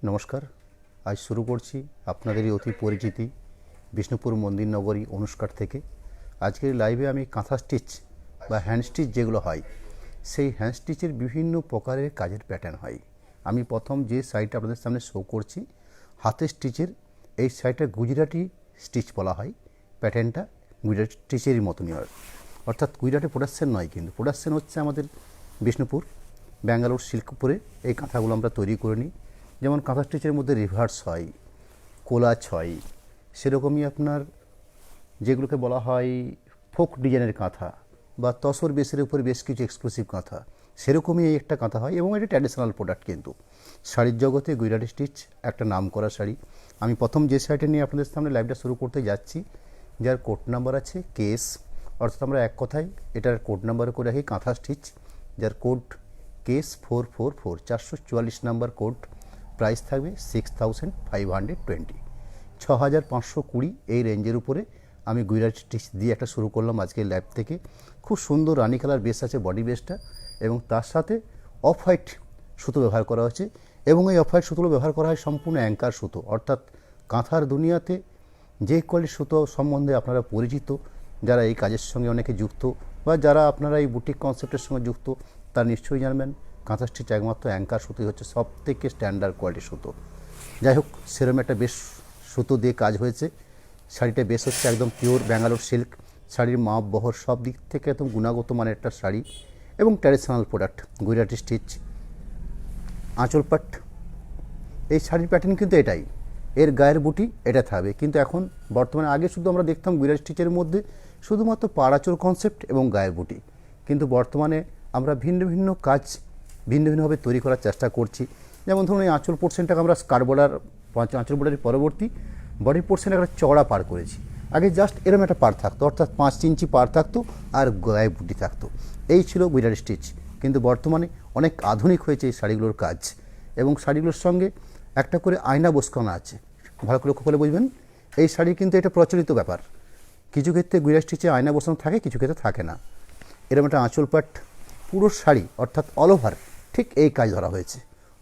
নমস্কার। আজ শুরু করছি আপনাদেরই অতি পরিচিতি বিষ্ণুপুর মন্দির নগরী অনুষ্কার থেকে। আজকের লাইভে আমি কাঁথা স্টিচ বা হ্যান্ড স্টিচ যেগুলো হয় সেই হ্যান্ড স্টিচের বিভিন্ন প্রকারের কাজের প্যাটার্ন হয়। আমি প্রথম যে সাইডটা আপনাদের সামনে শো করছি হাতের স্টিচের, এই সাইডটা গুজরাটি স্টিচ বলা হয়। প্যাটার্নটা গুজরাটি স্টিচেরই মতনই হয়, অর্থাৎ গুজরাটি প্রোডাকশন নয়, কিন্তু প্রোডাকশন হচ্ছে আমাদের বিষ্ণুপুর ব্যাঙ্গালোর সিল্কপুরে। এই কাঁথাগুলো আমরা তৈরি করে নিই। যেমন কাঁথা স্টিচের মধ্যে রিভার্স হয়, কোলাচ হয়, সেরকমই আপনার যেগুলোকে বলা হয় ফোক ডিজাইনের কাঁথা বা তসর বেসের উপরে বেশ কিছু এক্সক্লুসিভ কাঁথা, সেরকমই এই একটা কাঁথা হয় এবং এটা ট্র্যাডিশনাল প্রোডাক্ট। কিন্তু শাড়ির জগতে গুজরাটি স্টিচ একটা নাম করা শাড়ি। আমি প্রথম যে শাড়িটা নিয়ে আপনাদের সামনে লাইভটা শুরু করতে যাচ্ছি, যার কোড নাম্বার আছে কেস, অর্থাৎ আমরা এক কথায় এটার কোড নাম্বার করে রাখি কাঁথা স্টিচ, যার code case 444, 444 number code. Price থাকবে 6520, 6520 এই রেঞ্জের উপরে আমি গুজরাটি স্টিচ দিয়ে একটা শুরু করলাম আজকের ল্যাব থেকে। খুব সুন্দর রানি কালার বেস আছে বডি বেসটা, এবং তার সাথে অফ হোয়াইট সুতো ব্যবহার করা হচ্ছে, এবং এই অফ হোয়াইট সুতোগুলো ব্যবহার করা হয় সম্পূর্ণ অ্যাঙ্কার সুতো। অর্থাৎ কাঁথার দুনিয়াতে যে কোয়ালিটির সুতো সম্বন্ধে আপনারা পরিচিত, যারা এই কাজের সঙ্গে অনেকে যুক্ত বা যারা আপনারা এই বুটিক কনসেপ্টের সঙ্গে যুক্ত, তারা নিশ্চয়ই জানবেন কাঁথা স্টিচ একমাত্র অ্যাঙ্কার সুতোই হচ্ছে সব থেকে স্ট্যান্ডার্ড কোয়ালিটির সুতো। যাই হোক, সেরকম একটা বেশ সুতো দিয়ে কাজ হয়েছে। শাড়িটা বেশ হচ্ছে একদম পিওর ব্যাঙ্গালোর সিল্ক। শাড়ির মাপ বহর সব দিক থেকে একদম গুণগত মানের একটা শাড়ি এবং ট্র্যাডিশনাল প্রোডাক্ট গুজরাটি স্টিচ। আঁচল পাট, এই শাড়ির প্যাটার্ন কিন্তু এটাই, এর গায়ের বুটি এটা থাকবে। কিন্তু এখন বর্তমানে আগে শুধু আমরা দেখতাম গুজরাটি স্টিচের মধ্যে শুধুমাত্র পাড়াচোর কনসেপ্ট এবং গায়ের বুটি, কিন্তু বর্তমানে আমরা ভিন্ন ভিন্ন কাজ ভিন্ন ভিন্নভাবে তৈরি করার চেষ্টা করছি। যেমন ধরুন এই আঁচল পোর্শনটাকে আমরা স্কার্ট বর্ডার, আঁচল বর্ডারের পরবর্তী বডি পোর্শনে একটা চওড়া পার করেছি। আগে জাস্ট এরকম একটা পার থাকতো, অর্থাৎ 5 ইঞ্চি পার থাকতো আর গায়ে বুটি থাকতো। এই ছিল গুজরাটি স্টিচ। কিন্তু বর্তমানে অনেক আধুনিক হয়েছে এই শাড়িগুলোর কাজ, এবং শাড়িগুলোর সঙ্গে একটা করে আয়না বসকানো আছে। ভালো করে লক্ষ্য করে বুঝবেন, এই শাড়ি কিন্তু এটা প্রচলিত ব্যাপার। কিছু ক্ষেত্রে গুজরাটি স্টিচে আয়না বসানো থাকে, কিছু ক্ষেত্রে থাকে না। এরকম একটা আঁচল পাট পুরো শাড়ি অর্থাৎ অল ওভার ঠিক এই কাজ ধরা হয়েছে,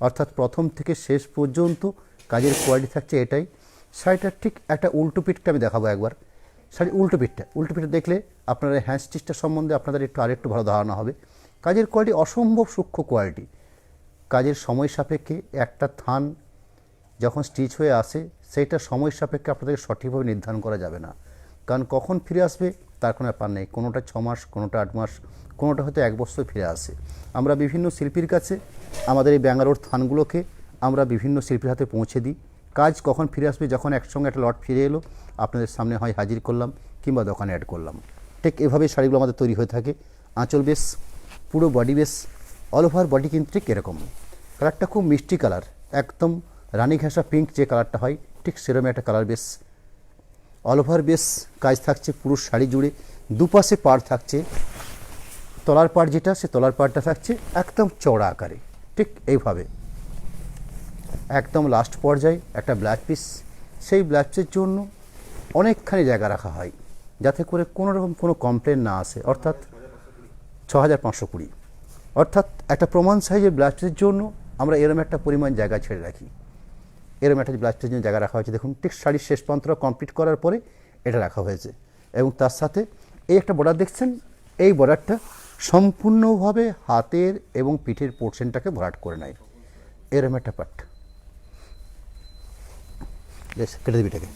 অর্থাৎ প্রথম থেকে শেষ পর্যন্ত কাজের কোয়ালিটি থাকছে এটাই। শাড়িটার ঠিক একটা উল্টো পিঠটা আমি দেখাবো একবার। শাড়ির উল্টো পিঠটা দেখলে আপনারা হ্যান্ড স্টিচটা সম্বন্ধে আপনাদের আরেকটু ভালো ধারণা হবে। কাজের কোয়ালিটি অসম্ভব সূক্ষ্ম কোয়ালিটি। কাজের সময় সাপেক্ষে একটা থান যখন স্টিচ হয়ে আসে সেইটা সময় সাপেক্ষে আপনাদের সঠিকভাবে নির্ধারণ করা যাবে না, কারণ কখন ফিরে আসবে তার কোনো ব্যাপার নেই। কোনোটা 6 মাস, কোনোটা 8 মাস, কোনোটা হয়তো 1 বছর ফিরে আসে। আমরা বিভিন্ন শিল্পীর কাছে আমাদের এই ব্যাঙ্গালোর থানগুলোকে আমরা বিভিন্ন শিল্পীর হাতে পৌঁছে দিই। কাজ কখন ফিরে আসবে, যখন একসঙ্গে একটা লট ফিরে এলো আপনাদের সামনে হয় হাজির করলাম কিংবা দোকানে অ্যাড করলাম। ঠিক এভাবেই শাড়িগুলো আমাদের তৈরি হয়ে থাকে। আঁচল বেশ, পুরো বডি বেশ, অল ওভার বডি কিন্তু ঠিক এরকম। কালারটা খুব মিষ্টি কালার, একদম রানী ঘাসা পিঙ্ক যে কালারটা হয় ঠিক সেরকম একটা কালার বেশ। অল ওভার বেশ কাজ থাকছে পুরো শাড়ি জুড়ে। দুপাশে পাড় থাকছে, তলার পাড় যেটা সে তলার পাড়টা থাকছে একদম চওড়া আকারে ঠিক এইভাবে। একদম লাস্ট পর্যায়ে একটা ব্লাউজ পিস, সেই ব্লাউজ পিসের জন্য অনেকখানি জায়গা রাখা হয় যাতে করে কোনো রকম কোনো কমপ্লেন না আসে, অর্থাৎ 6520, অর্থাৎ একটা প্রমাণ সাইজের ব্লাউজ পিসের জন্য আমরা এরম একটা পরিমাণ জায়গা ছেড়ে রাখি। এরম একটা ব্লাউজ পিসের জন্য জায়গা রাখা হয়েছে। দেখুন ঠিক শাড়ির শেষ প্রান্তটা কমপ্লিট করার পরে এটা রাখা হয়েছে, এবং তার সাথে এই একটা বর্ডার দেখছেন, এই বর্ডারটা সম্পূর্ণভাবে হাতের এবং পিঠের পোর্শনটাকে ভরাট করে নেয়। এরম একটা পার্ট বেশ কেটে দিবি এটাকে।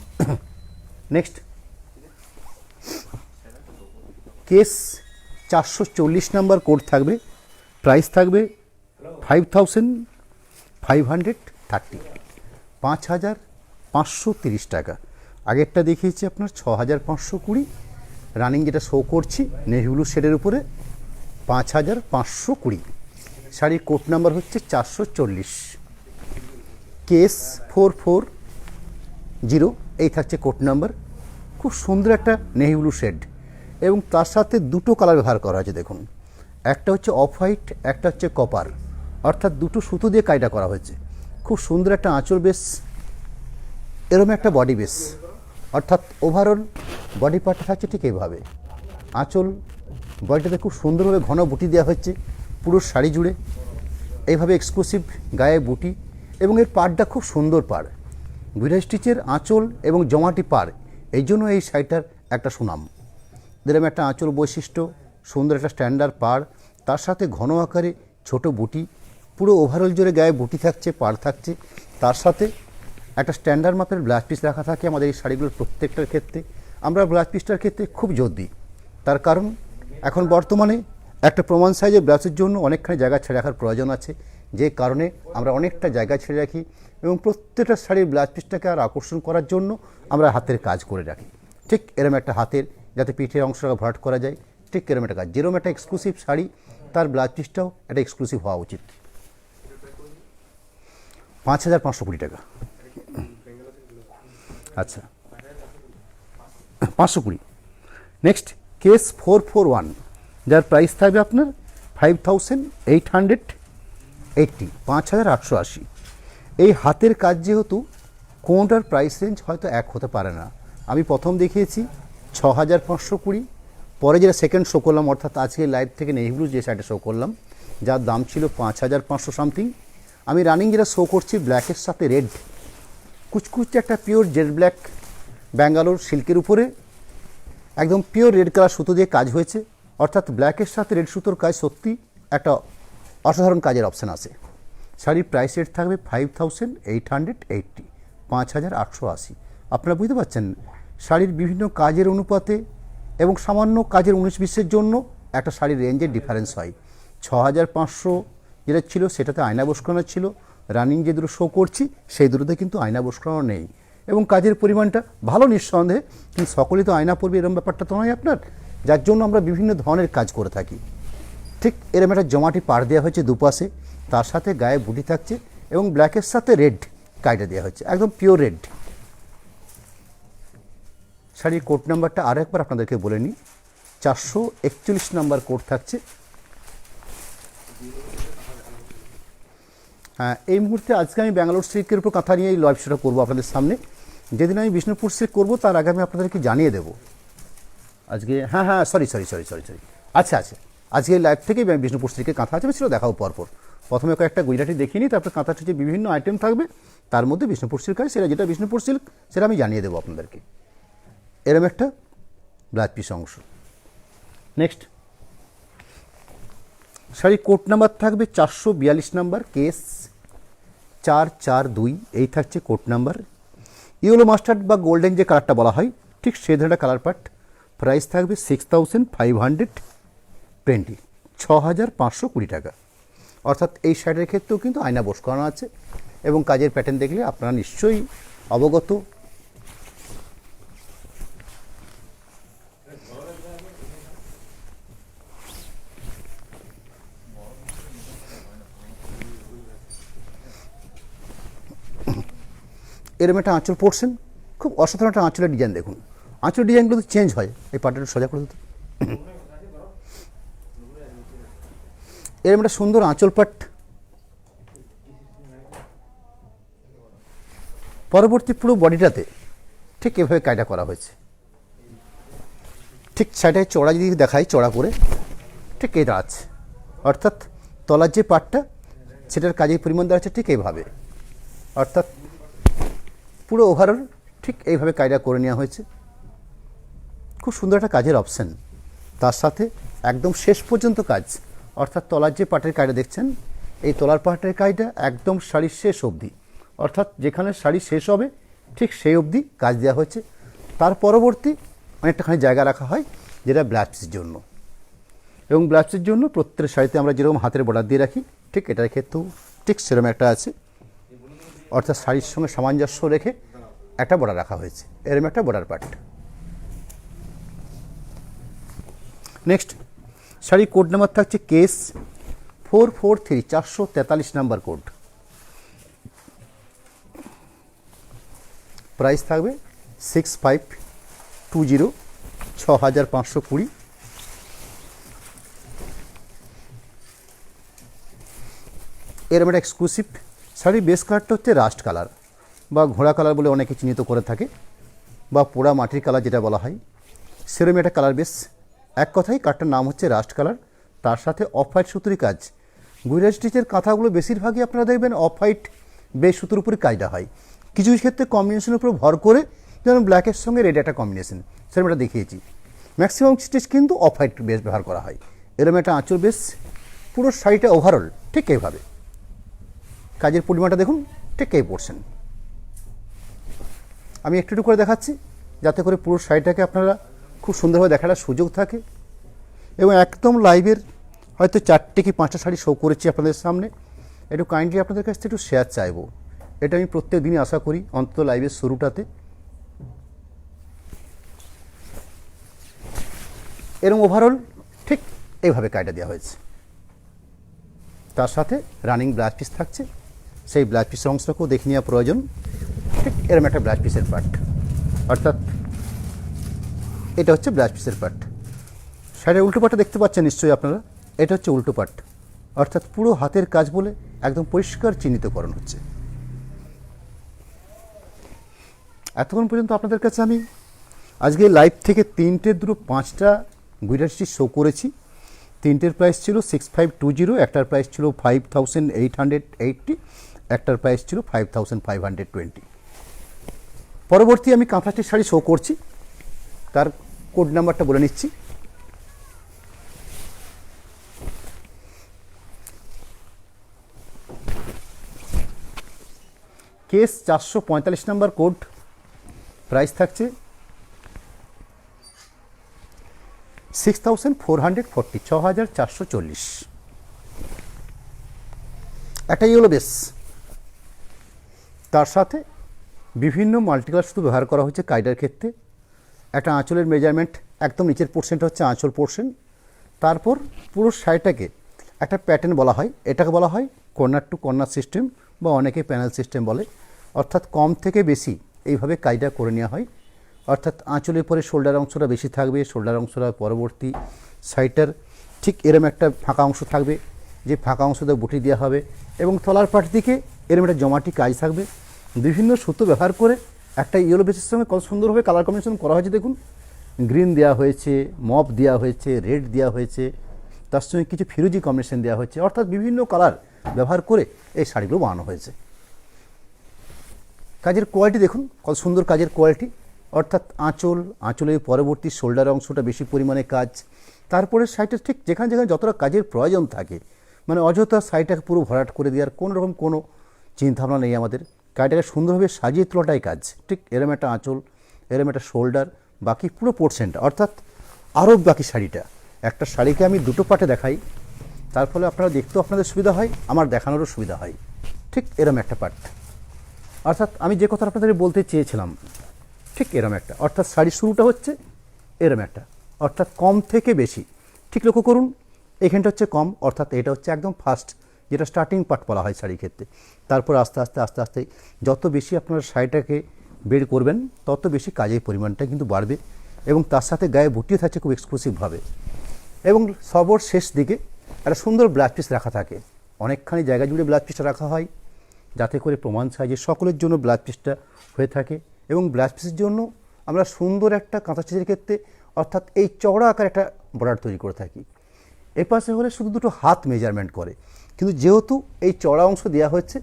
নেক্সট কেস 440 নাম্বার কোড থাকবে। প্রাইস থাকবে 5530, 5530 টাকা। আগেরটা দেখিয়েছি আপনার 6520, রানিং যেটা শো করছি নেভি ব্লু শেডের উপরে 5520। শাড়ির কোড নাম্বার হচ্ছে 440, কেস 440, এই থাকছে কোড নাম্বার। খুব সুন্দর একটা নেভি ব্লু শেড, এবং তার সাথে দুটো কালার ব্যবহার করা হয়েছে। দেখুন, একটা হচ্ছে অফ হোয়াইট, একটা হচ্ছে কপার, অর্থাৎ দুটো সুতো দিয়ে কাজটা করা হয়েছে। খুব সুন্দর একটা আঁচল বেশ, এরকম একটা বডি বেস, অর্থাৎ ওভারঅল বডি পার্টটা থাকছে ঠিক এইভাবে। আঁচল বডিটাতে খুব সুন্দরভাবে ঘন বুটি দেওয়া হচ্ছে পুরো শাড়ি জুড়ে, এইভাবে এক্সক্লুসিভ গায়ে বুটি, এবং এর পাড়টা খুব সুন্দর পাড়। গুইরা স্টিচের আঁচল এবং জমাটি পাড়, এই জন্য এই শাড়িটার একটা সুনাম। এরকম একটা আঁচল বৈশিষ্ট্য, সুন্দর একটা স্ট্যান্ডার্ড পাড়, তার সাথে ঘন আকারে ছোট বুটি, পুরো ওভারঅল জুড়ে গায়ে বুটি থাকছে, পাড় থাকছে, তার সাথে একটা স্ট্যান্ডার্ড মাপের ব্লাউজ পিস রাখা থাকে আমাদের এই শাড়িগুলোর প্রত্যেকটার ক্ষেত্রে। আমরা ব্লাউজ পিসটার ক্ষেত্রে খুব জোর দিই, তার কারণ এখন বর্তমানে একটা প্রমাণ সাইজের ব্লাউজের জন্য অনেকখানি জায়গা ছেড়ে রাখার প্রয়োজন আছে, যে কারণে আমরা অনেকটা জায়গা ছেড়ে রাখি এবং প্রত্যেকটা শাড়ির ব্লাউজ পিসটাকে আর আকর্ষণ করার জন্য আমরা হাতের কাজ করে রাখি। ঠিক এরম একটা হাতের, যাতে পিঠের অংশটাকে ভরাট করা যায়, ঠিক এরম একটা কাজ। যেরকম একটা এক্সক্লুসিভ শাড়ি, তার ব্লাউজ পিসটাও একটা এক্সক্লুসিভ হওয়া উচিত। 5,520 টাকা। আচ্ছা, 520। নেক্সট কেস 441, যার প্রাইস থাকবে আপনার 5,880, 5,880। এই হাতের কাজ যেহেতু, কোনটার প্রাইস রেঞ্জ হয়তো এক হতে পারে না। আমি প্রথম দেখিয়েছি 6,520, পরে যেটা সেকেন্ড শো করলাম, অর্থাৎ আজকে লাইভ থেকে নেভি ব্লু যে শাড়িটা শো করলাম, যার দাম ছিল 5,500 সামথিং। আমি রানিং যেটা শো করছি ব্ল্যাকের সাথে রেড, কুচকুচে একটা পিওর জেড ব্ল্যাক ব্যাঙ্গালোর সিল্কের উপরে একদম পিওর রেড কালার সুতো দিয়ে কাজ হয়েছে, অর্থাৎ ব্ল্যাকের সাথে রেড সুতোর কাজ সত্যি একটা অসাধারণ কাজের অপশান আছে। শাড়ির প্রাইস রেট থাকবে 5,880, 5,880। আপনারা বুঝতে পারছেন, শাড়ির বিভিন্ন কাজের অনুপাতে এবং সামান্য কাজের 19-20-এর জন্য একটা শাড়ির রেঞ্জের ডিফারেন্স হয়। 6,500 যেটা ছিল সেটাতে আয়না বস্করানো ছিল, রানিং যে দুটো শো করছি সেই দুটোতে কিন্তু আয়না বস্করানো নেই, এবং কাজের পরিমাণটা ভালো নিঃসন্দেহে, কিন্তু সকলেই তো আয়না পরবে এরকম ব্যাপারটা তো নয় আপনার, যার জন্য আমরা বিভিন্ন ধরনের কাজ করে থাকি। ঠিক এরকম একটা জমাটি পাড় দেওয়া হয়েছে দুপাশে, তার সাথে গায়ে বুটি থাকছে এবং ব্ল্যাকের সাথে রেড কাইটা দেওয়া হয়েছে, একদম পিওর রেড। শাড়ির কোড নাম্বারটা আরও একবার আপনাদেরকে বলে নিই, 441 নাম্বার কোড থাকছে। হ্যাঁ, এই মুহূর্তে আজকে আমি ব্যাঙ্গালোর সিল্কের উপর কথা নিয়ে এই লাইভ শোটা করবো আপনাদের সামনে। যেদিন আমি বিষ্ণুপুর সিল্ক করবো তার আগে আমি আপনাদেরকে জানিয়ে দেবো আজকে। হ্যাঁ, সরি, আচ্ছা, আজকে লাইভ থেকেই বিষ্ণুপুর সিল্কের কাঁথা আছে, আমি সেটা দেখাবো পরপর। প্রথমে কয়েকটা গুজরাটি দেখিয়ে নিই, তারপর কাঁথাটির যে বিভিন্ন আইটেম থাকবে তার মধ্যে বিষ্ণুপুর সিল্ক আছে, সেটা যেটা বিষ্ণুপুর সিল্ক সেটা আমি জানিয়ে দেবো আপনাদেরকে। এরম একটা ব্লাউজ পিস অংশ। নেক্সট শাড়ি কোড নাম্বার থাকবে 442 নাম্বার, কেস 442, এই থাকছে কোড নাম্বার। ইয়েলো মাস্টার্ড বা গোল্ডেন যে কালারটা বলা হয়, ঠিক সে ধরনের কালার পাট। প্রাইস থাকবে 6,520, 6,520 টাকা। অর্থাৎ এই শাড়ির ক্ষেত্রেও কিন্তু আয়না বস করানো আছে, এবং কাজের প্যাটার্ন দেখলে আপনারা নিশ্চয়ই অবগত। এরম একটা আঁচল পড়ছেন, খুব অসাধারণ একটা আঁচলের ডিজাইন। দেখুন আঁচলের ডিজাইনগুলো তো চেঞ্জ হয়, এই পাটটা সোজা করে দিতে। এরম একটা সুন্দর আঁচল পাট, পরবর্তী পুরো বডিটাতে ঠিক এভাবে কায়দা করা হয়েছে। ঠিক শাড়িটায় চড়া যদি দেখায়, চড়া করে ঠিক এই দাঁড়াচ্ছে, অর্থাৎ তলার যে পাটটা সেটার কাজের পরিমাণ দাঁড়াচ্ছে ঠিক এইভাবে, অর্থাৎ পুরো ওভারঅল ঠিক এইভাবে কায়দা করে নেওয়া হয়েছে। খুব সুন্দর একটা কাজের অপশান, তার সাথে একদম শেষ পর্যন্ত কাজ, অর্থাৎ তলার যে পাটের কায়দা দেখছেন, এই তলার পাটের কাজটা একদম শাড়ির শেষ অবধি, অর্থাৎ যেখানে শাড়ি শেষ হবে ঠিক সেই অবধি কাজ দেওয়া হয়েছে। তার পরবর্তী অনেকটাখানি জায়গা রাখা হয় যেটা ব্লাউজের জন্য, এবং ব্লাউজের জন্য প্রত্যেক শাড়িতে আমরা যেরকম হাতের বর্ডার দিয়ে রাখি, ঠিক এটার ক্ষেত্রেও ঠিক সেরকম একটা আছে, অর্থাৎ শাড়ির সঙ্গে সামঞ্জস্য রেখে একটা বর্ডার রাখা হয়েছে, এরকম একটা বর্ডার পার্ট। নেক্সট শাড়ির কোড নাম্বার থাকছে কেস 443, 443 নাম্বার কোড। প্রাইস থাকবে 6,520, 6,520। এরকম একটা এক্সক্লুসিভ শাড়ির বেস কালারটা হচ্ছে রাস্ট কালার বা ঘোড়া কালার বলে অনেকে চিহ্নিত করে থাকে, বা পোড়া মাটির কালার যেটা বলা হয়, সেরকম একটা কালার বেস। এক কথায় কাঠটার নাম হচ্ছে রাস্ট কালার, তার সাথে অফ হোয়াইট সুতুরি কাজ। গুইরা স্টিচের কাঁথাগুলো বেশিরভাগই আপনারা দেখবেন অফ হোয়াইট বেশ সুতোর উপরে কাজটা হয়। কিছু কিছু ক্ষেত্রে কম্বিনেশনের উপর ভর করে, যেমন ব্ল্যাকের সঙ্গে রেড একটা কম্বিনেশন, সেরকম এটা দেখিয়েছি। ম্যাক্সিমাম স্টিচ কিন্তু অফ হোয়াইট বেশ ব্যবহার করা হয়। এরকম একটা আঁচল বেশ, পুরো শাড়িটা ওভারঅল ঠিক এইভাবে। কাজের পরিমাণটা দেখুন, ঠিক এই পোর্শন। আমি একটু একটু করে দেখাচ্ছি যাতে করে পুরো শাড়িটাকে আপনারা খুব সুন্দরভাবে দেখার সুযোগ থাকে। এবং একদম লাইভের হয়তো 4টে কি 5টা শাড়ি শো করেছি আপনাদের সামনে। একটু কাইন্ডলি আপনাদের কাছ থেকে একটু শেয়ার চাইবো, এটা আমি প্রত্যেক দিনই আশা করি, অন্তত লাইভের শুরুটাতে। এরকম ওভারঅল ঠিক এইভাবে কায়দা দেওয়া হয়েছে। তার সাথে রানিং ব্লাউজ পিস থাকছে, সেই ব্লাউজ পিসের অংশটাকেও দেখে নেওয়া প্রয়োজন। ঠিক এরকম একটা ব্লাউজ পিসের পার্ট, অর্থাৎ এটা হচ্ছে ব্লাউজ পিসের পার্ট। শাড়ির উল্টো পাটটা দেখতে পাচ্ছেন নিশ্চয়ই আপনারা, এটা হচ্ছে উল্টো পাট, অর্থাৎ পুরো হাতের কাজ বলে একদম পরিষ্কার চিহ্নিতকরণ হচ্ছে। এতক্ষণ পর্যন্ত আপনাদের কাছে আমি আজকে লাইভ থেকে 3টে, 2টো, 5টা গুইডার স্টিচ শো করেছি। 3টের প্রাইস ছিল 6520, একটার প্রাইস ছিল 5880, একটার প্রাইস ছিল 5520। পরবর্তী আমি কাঁথা স্টিচ শাড়ি শো করছি, তার কোড নাম্বারটা বলে নিচ্ছি। কেস 445 নাম্বার কোড, প্রাইস থাকছে 6440, 6440। একটা ইয়েলো বেস, তার সাথে বিভিন্ন মাল্টিকালার শুধু ব্যবহার করা হচ্ছে কায়দার ক্ষেত্রে। একটা আঁচলের মেজারমেন্ট, একদম নিচের পোর্শনটা হচ্ছে আঁচল পোর্শন। তারপর পুরো শাড়িটাকে একটা প্যাটার্ন বলা হয়, এটাকে বলা হয় কর্নার টু কর্নার সিস্টেম বা অনেকে প্যানেল সিস্টেম বলে। অর্থাৎ কম থেকে বেশি এইভাবে কাজটা করে নেওয়া হয়। অর্থাৎ আঁচলের পরে শোল্ডার অংশটা বেশি থাকবে, শোল্ডার অংশটা পরবর্তী সাইডটার ঠিক এরম একটা ফাঁকা অংশ থাকবে, যে ফাঁকা অংশটা বুটি দেওয়া হবে, এবং তলার পাট দিকে এরম একটা জমাটি কাজ থাকবে। বিভিন্ন সুতো ব্যবহার করে একটা ইয়েলো বেসের সঙ্গে কত সুন্দরভাবে কালার কম্বিনেশন করা হয়েছে দেখুন। গ্রিন দেওয়া হয়েছে, মপ দেওয়া হয়েছে, রেড দেওয়া হয়েছে, তার সঙ্গে কিছু ফিরোজি কম্বিনেশন দেওয়া হয়েছে। অর্থাৎ বিভিন্ন কালার ব্যবহার করে এই শাড়িগুলো বানানো হয়েছে। কাজের কোয়ালিটি দেখুন, কত সুন্দর কাজের কোয়ালিটি। অর্থাৎ আঁচলের পরবর্তী শোল্ডার অংশটা বেশি পরিমাণে কাজ, তারপরে শাড়িটা ঠিক যেখানে যেখানে যতটা কাজের প্রয়োজন থাকে, মানে অযথা শাড়িটাকে পুরো ভরাট করে দেওয়ার কোনো রকম কোনো চিন্তাভাবনা নেই আমাদের। কাজটাকে সুন্দরভাবে সাজিয়ে তোলাটাই কাজ। ঠিক এরম একটা আঁচল, এরম একটা শোল্ডার, বাকি পুরো পোর্শনটা, অর্থাৎ আরও বাকি শাড়িটা। একটা শাড়িকে আমি দুটো পাটে দেখাই, তার ফলে আপনারা দেখতেও আপনাদের সুবিধা হয়, আমার দেখানোরও সুবিধা হয়। ঠিক এরম একটা পাট, অর্থাৎ আমি যে কথা আপনাদের বলতে চেয়েছিলাম ঠিক এরম একটা, অর্থাৎ শাড়ির শুরুটা হচ্ছে এরম একটা, অর্থাৎ কম থেকে বেশি। ঠিক লক্ষ্য করুন, এখানটা হচ্ছে কম, অর্থাৎ এটা হচ্ছে একদম ফার্স্ট, যেটা স্টার্টিং পার্ট বলা হয় শাড়ির ক্ষেত্রে। তারপর আস্তে আস্তে আস্তে আস্তে যত বেশি আপনারা শাড়িটাকে বের করবেন, তত বেশি কাজের পরিমাণটা কিন্তু বাড়বে, এবং তার সাথে গায়ে বুটিয়ে থাকছে খুব এক্সক্লুসিভভাবে। এবং সবর শেষ দিকে একটা সুন্দর ব্লাউজ পিস রাখা থাকে, অনেকখানি জায়গা জুড়ে ব্লাউজ পিসটা রাখা হয়, যাতে করে প্রমাণ সাইজে সকলের জন্য ব্লাউজ পিসটা হয়ে থাকে। এবং ব্লাউজ পিসের জন্য আমরা সুন্দর একটা কাঁথা স্টিচের ক্ষেত্রে, অর্থাৎ এই চওড়া আকার একটা বর্ডার তৈরি করে থাকি। এপাশে হলে শুধু দুটো হাত মেজারমেন্ট করে, কিন্তু যেহেতু এই চওড়া অংশ দেওয়া হচ্ছে,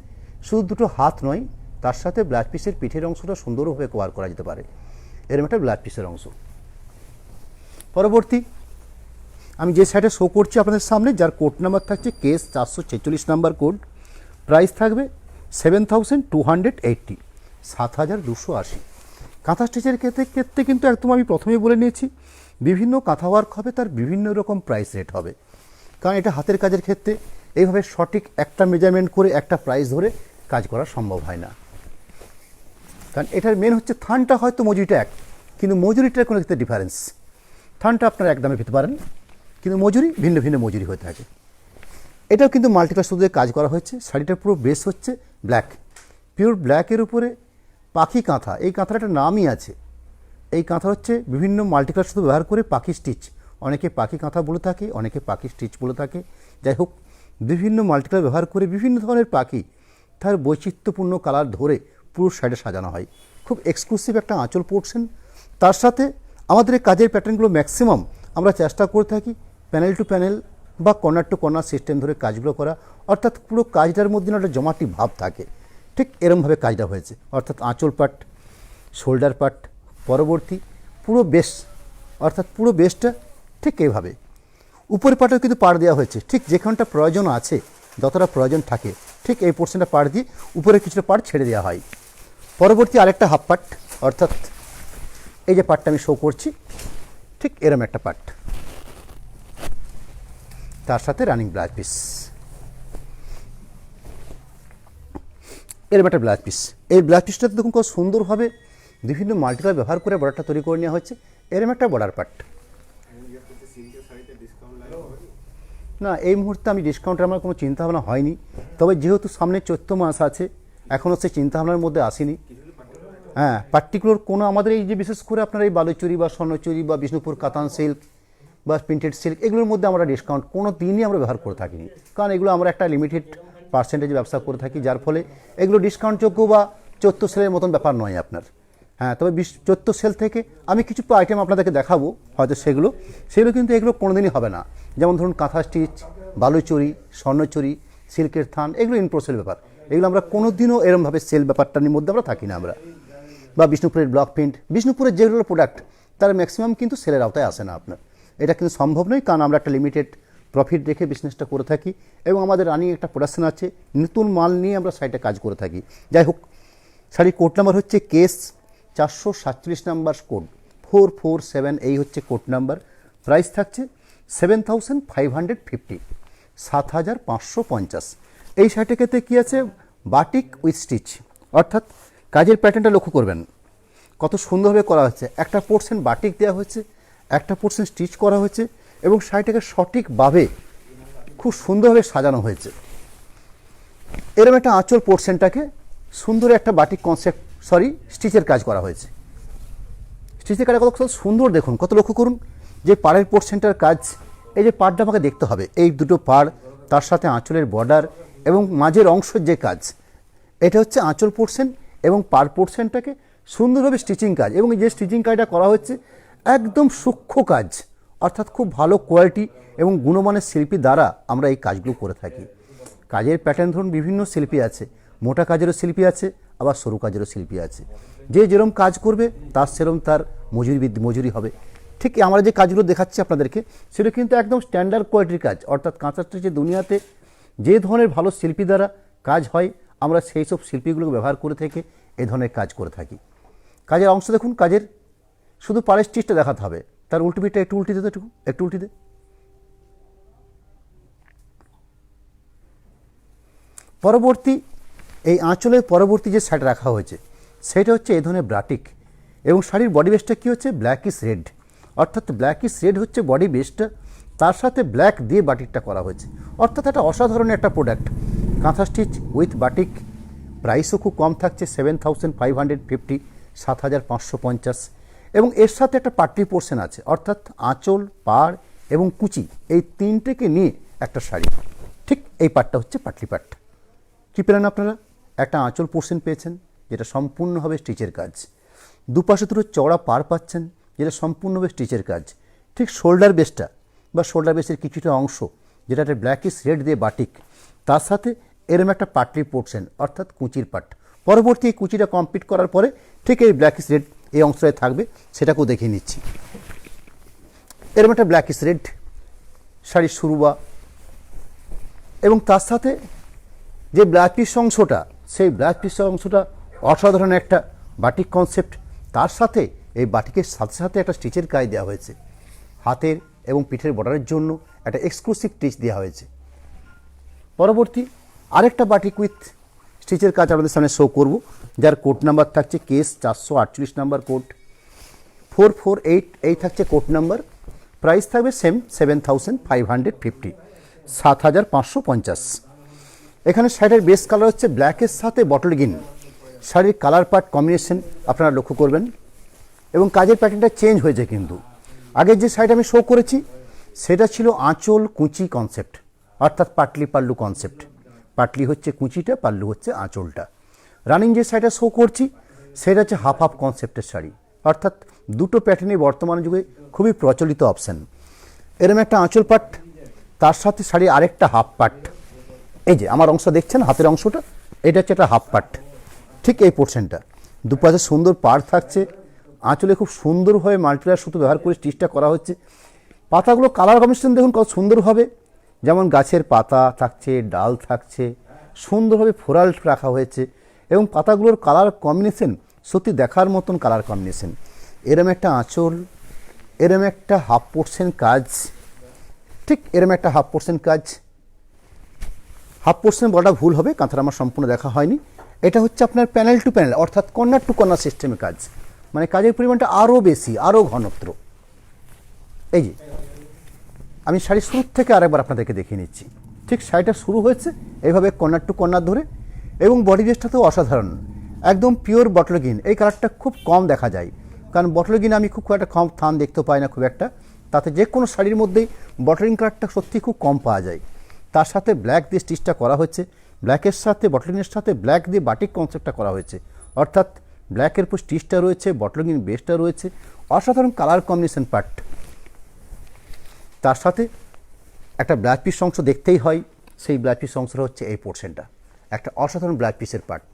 শুধু দুটো হাত নয়, তার সাথে ব্লাউজ পিসের পিঠের অংশটা সুন্দরভাবে কভার করা যেতে পারে। এরকম একটা ব্লাউজ পিসের অংশ। পরবর্তী আমি যে শাড়িটা শো করছি আপনাদের সামনে, যার কোড নাম্বার থাকছে কেস 446 নাম্বার কোড, প্রাইস থাকবে 7280, 7280। কাঁথা স্টিচের ক্ষেত্রে কিন্তু একদম আমি প্রথমেই বলে নিয়েছি, বিভিন্ন কাঁথা ওয়ার্ক হবে, তার বিভিন্ন রকম প্রাইস রেট হবে। কারণ এটা হাতের কাজের ক্ষেত্রে এইভাবে সঠিক একটা মেজারমেন্ট করে একটা প্রাইস ধরে কাজ করা সম্ভব হয় না। কারণ এটার মেন হচ্ছে থানটা হয়তো মজুরিটা এক, কিন্তু মজুরিটার কোনো ক্ষেত্রে ডিফারেন্স। থানটা আপনারা এক দামে পেতে পারেন, কিন্তু মজুরি ভিন্ন ভিন্ন মজুরি হয়ে থাকে। এটাও কিন্তু মাল্টিকালার সুতো দিয়ে কাজ করা হয়েছে। শাড়িটার পুরো বেস হচ্ছে ব্ল্যাক, পিওর ব্ল্যাকের উপরে পাখি কাঁথা। এই কাঁথার একটা নামই আছে। এই কাঁথা হচ্ছে বিভিন্ন মাল্টিকালার সুতো ব্যবহার করে পাখি স্টিচ, অনেকে পাখি কাঁথা বলে থাকে, অনেকে পাখি স্টিচ বলে থাকে। যাই হোক, বিভিন্ন মাল্টিকালার ব্যবহার করে বিভিন্ন ধরনের পাখি তার বৈচিত্র্যপূর্ণ কালার ধরে পুরো শাড়িটা সাজানো হয়। খুব এক্সক্লুসিভ একটা আঁচল পোর্শন। তার সাথে আমাদের এই কাজের প্যাটার্নগুলো ম্যাক্সিমাম আমরা চেষ্টা করে থাকি প্যানেল টু প্যানেল বা কর্নার টু কর্নার সিস্টেম ধরে কাজগুলো করা, অর্থাৎ পুরো কাজটার মধ্যে একটা জমাটি ভাব থাকে। ঠিক এরমভাবে কাজটা হয়েছে, অর্থাৎ আঁচল পাট, শোল্ডার পাট, পরবর্তী পুরো বেস, অর্থাৎ পুরো বেসটা ঠিক এইভাবে। উপরের পাটেও কিন্তু পাড় দেওয়া হয়েছে, ঠিক যেখানটা প্রয়োজন আছে, যতটা প্রয়োজন থাকে ঠিক এই পোর্শনটা পাড় দিয়ে উপরে কিছুটা পাড় ছেড়ে দেওয়া হয়। পরবর্তী আরেকটা হাফ পাট, অর্থাৎ এই যে পাটটা আমি শো করছি ঠিক এরম একটা পাট, তার সাথে রানিং ব্লাউজ পিস, এরম একটা ব্লাউজ পিস। এই ব্লাউজ পিসটা দেখুন খুব সুন্দরভাবে বিভিন্ন মাল্টিকালার ব্যবহার করে বর্ডারটা তৈরি করে নেওয়া হচ্ছে। এরম একটা বর্ডার পাট। না, এই মুহূর্তে আমি ডিসকাউন্টের আমার কোনো চিন্তাভাবনা হয়নি, তবে যেহেতু সামনে চৈত্র মাস আছে এখনও সেই চিন্তাভাবনার মধ্যে আসেনি। হ্যাঁ, পার্টিকুলার কোনো আমাদের এই যে বিশেষ করে আপনার এই বালুচুরি বা স্বর্ণচুরি বা বিষ্ণুপুর কাতান সিল্ক বা প্রিন্টেড সিল্ক, এগুলোর মধ্যে আমরা ডিসকাউন্ট কোনো দিনই আমরা ব্যবহার করে থাকিনি, কারণ এগুলো আমরা একটা লিমিটেড পার্সেন্টেজ ব্যবসা করে থাকি, যার ফলে এগুলো ডিসকাউন্টযোগ্য বা চৈত্র সেলের মতন ব্যাপার নয় আপনার। হ্যাঁ, তবে চৈত্র সেল থেকে আমি কিছু আইটেম আপনাদেরকে দেখাবো, হয়তো সেগুলো কিন্তু এগুলো কোনোদিনই হবে না। যেমন ধরুন কাঁথা স্টিচ, বালুচুরি, স্বর্ণচুরি, সিল্কের থান, এগুলো ইনপ্রোসেল ব্যাপার, এগুলো আমরা কোনো দিনও এরমভাবে সেল ব্যাপারটার মধ্যে আমরা থাকি না আমরা। বা বিষ্ণুপুরের ব্লক প্রিন্ট, বিষ্ণুপুরের যেগুলো প্রোডাক্ট তার ম্যাক্সিমাম কিন্তু সেলের আওতায় আসে না আপনার, এটা কিন্তু সম্ভব নয়, কারণ আমরা একটা লিমিটেড প্রফিট রেখে বিজনেসটা করে থাকি এবং আমাদের রানিং একটা প্রোডাকশন আছে, নতুন মাল নিয়ে আমরা সাইটে কাজ করে থাকি। যাই হোক, শাড়ির কোড নাম্বার হচ্ছে কেস 447 নাম্বার কোড 447, এই হচ্ছে কোড নাম্বার। প্রাইস থাকছে 7550, 7550। এই শাড়িটার ক্ষেত্রে কী আছে, বাটিক উইথ স্টিচ, অর্থাৎ কাজের প্যাটার্নটা লক্ষ্য করবেন কত সুন্দরভাবে করা হচ্ছে। একটা পোর্শন বাটিক দেওয়া হয়েছে, একটা পোর্শন স্টিচ করা হয়েছে এবং শাড়িটাকে সঠিকভাবে খুব সুন্দরভাবে সাজানো হয়েছে। এরকম একটা আঁচল পোর্শনটাকে সুন্দর একটা বাটিক কনসেপ্ট স্টিচের কাজ করা হয়েছে। স্টিচের কাজটা কত সুন্দর দেখুন, কত লক্ষ্য করুন যে পাড়ের পোর্শনটার কাজ, এই যে পাড়টা আমাকে দেখতে হবে, এই দুটো পাড়, তার সাথে আঁচলের বর্ডার এবং মাঝের অংশের যে কাজ, এটা হচ্ছে আঁচল পোর্শন এবং পাড় পোর্শনটাকে সুন্দরভাবে স্টিচিং কাজ, এবং যে স্টিচিং কাজটা করা হচ্ছে একদম সূক্ষ্ম কাজ, অর্থাৎ খুব ভালো কোয়ালিটি এবং গুণমানের শিল্পী দ্বারা আমরা এই কাজগুলো করে থাকি। কাজের প্যাটার্ন ধরুন বিভিন্ন শিল্পী আছে, মোটা কাজেরও শিল্পী আছে, আবার সরু কাজেরও শিল্পী আছে। যে যেরকম কাজ করবে তার সেরকম তার মজুরি হবে। ঠিক আমরা যে কাজগুলো দেখাচ্ছি আপনাদেরকে, সেটা কিন্তু একদম স্ট্যান্ডার্ড কোয়ালিটির কাজ, অর্থাৎ কাঁথা স্টিচের দুনিয়াতে যে ধরনের ভালো শিল্পী দ্বারা কাজ হয় আমরা সেই সব শিল্পীগুলোকে ব্যবহার করে থেকে এই ধরনের কাজ করে থাকি। কাজের অংশ দেখুন, কাজের শুধু পাড়ের স্টিচটা দেখাতে হবে, তার উল্টো পিঠটা একটু উল্টি দে, একটু উল্টি দে। পরবর্তী এই আঁচলের পরবর্তী যে শাড়ি রাখা হয়েছে সেটা হচ্ছে এই ধরনের ব্রাটিক, এবং শাড়ির বডি বেসটা কী হচ্ছে, ব্ল্যাকিশ রেড, অর্থাৎ ব্ল্যাকিশ রেড হচ্ছে বডি বেসটা, তার সাথে ব্ল্যাক দিয়ে বাটিকটা করা হয়েছে, অর্থাৎ একটা অসাধারণ একটা প্রোডাক্ট। কাঁথা স্টিচ উইথ বাটিক, প্রাইসও খুব কম থাকছে 7550, 7550, এবং এর সাথে একটা পাটলি পোর্শন আছে, অর্থাৎ আঁচল, পাড় এবং কুচি এই তিনটেকে নিয়ে একটা শাড়ি। ঠিক এই পাটটা হচ্ছে পাটলি পাট। কী পেলেন আপনারা, একটা আঁচল পোর্শন পেয়েছেন যেটা সম্পূর্ণভাবে স্টিচের কাজ, দুপাশে দুটো চওড়া পাড় পাচ্ছেন যেটা সম্পূর্ণভাবে স্টিচের কাজ। ঠিক শোল্ডার বেসটা বা শোল্ডার বেসের কিছুটা অংশ যেটা একটা ব্ল্যাকিশ রেড দিয়ে বাটিক, তার সাথে এরম একটা পাটলি পোর্শন অর্থাৎ কুচির পাট। পরবর্তী এই কুচিটা কমপ্লিট করার পরে ঠিক এই ব্ল্যাকিশ রেড এই অংশটায় থাকবে, সেটাকেও দেখিয়ে নিচ্ছি। এরম একটা ব্ল্যাকিশ রেড শাড়ির শুরুবা, এবং তার সাথে যে ব্লাউজ পিস অংশটা, সেই ব্লাউজ পিস অংশটা অসাধারণ একটা বাটিক কনসেপ্ট, তার সাথে এই বাটিকের সাথে সাথে একটা স্টিচের কাজ দেওয়া হয়েছে, হাতের এবং পিঠের বর্ডারের জন্য একটা এক্সক্লুসিভ স্টিচ দেওয়া হয়েছে। পরবর্তী আরেকটা বাটিক উইথ স্টিচের কাজ আমাদের সামনে শো করব, যার কোড নাম্বার থাকছে কেস 448 নাম্বার কোড 448, এই থাকছে কোড নাম্বার। প্রাইস থাকবে সেম 7550, 7550। এখানে শাড়ির বেস কালার হচ্ছে ব্ল্যাকের সাথে বটল গ্রিন, শাড়ির কালার পার্ট কম্বিনেশন আপনারা লক্ষ্য করবেন, এবং কাজের প্যাটার্নটা চেঞ্জ হয়েছে। কিন্তু আগের যে শাড়িটা আমি শো করেছি সেটা ছিল আঁচল কুচি কনসেপ্ট, অর্থাৎ পাটলি পাল্লু কনসেপ্ট, পাটলি হচ্ছে কুচিটা, পাল্লু হচ্ছে আঁচলটা। রানিং যে শাড়িটা শো করছি সেটা হচ্ছে হাফ হাফ কনসেপ্টের শাড়ি, অর্থাৎ দুটো প্যাটার্নই বর্তমান যুগে খুবই প্রচলিত অপশান। এরম একটা আঁচল পাট, তার সাথে শাড়ি আরেকটা হাফ পাট, এই যে আমার অংশ দেখছেন হাতের অংশটা, এটা হচ্ছে একটা হাফ পাট, ঠিক এই পোর্শনটা দুপাশে সুন্দর পাড় থাকছে, আঁচলে খুব সুন্দরভাবে মাল্টিপ্লায়ার সুতো ব্যবহার করে স্টিচটা করা হচ্ছে। পাতাগুলো কালার কম্বিনেশন দেখুন কত সুন্দরভাবে, যেমন গাছের পাতা থাকছে, ডাল থাকছে, সুন্দরভাবে ফ্লোরাল রাখা হয়েছে এবং পাতাগুলোর কালার কম্বিনেশন সত্যি দেখার মতন কালার কম্বিনেশন। এরম একটা আঁচল, এরম একটা হাফ পোর্শন কাজ, ঠিক এরম একটা হাফ পোর্শন কাজ। হাফ পোর্শন বলাটা ভুল হবে, কাঁথাটা আমার সম্পূর্ণ দেখা হয়নি। এটা হচ্ছে আপনার প্যানেল টু প্যানেল অর্থাৎ কর্নার টু কর্নার সিস্টেমে কাজ, মানে কাজের পরিমাণটা আরও বেশি, আরও ঘনত্র। এই যে আমি শাড়ি শুরু থেকে আরেকবার আপনাদেরকে দেখিয়ে নিচ্ছি। ঠিক শাড়িটা শুরু হয়েছে এইভাবে কর্নার টু কর্নার ধরে, এবং বডি বেসটাতেও অসাধারণ, একদম পিওর বটল গ্রিন। এই কালারটা খুব কম দেখা যায়, কারণ বটল গ্রিন আমি খুব একটা কম থান দেখতে পাই না খুব একটা, তাতে যে কোনো শাড়ির মধ্যেই বটল গ্রিন কালারটা সত্যি খুব কম পাওয়া যায়। তার সাথে ব্ল্যাক দিয়ে স্টিচটা করা হয়েছে, ব্ল্যাকের সাথে বটল গ্রিনের সাথে ব্ল্যাক দিয়ে বাটিক কনসেপ্টটা করা হয়েছে, অর্থাৎ ব্ল্যাকের উপর স্টিচটা রয়েছে, বটল গ্রিন বেসটা রয়েছে, অসাধারণ কালার কম্বিনেশন পার্ট। তার সাথে একটা ব্লাউজ পিস অংশ দেখতেই হয়, সেই ব্লাউজ পিস অংশটা হচ্ছে এই পোর্শনটা, একটা অসাধারণ ব্লাউজ পিসের পার্ট।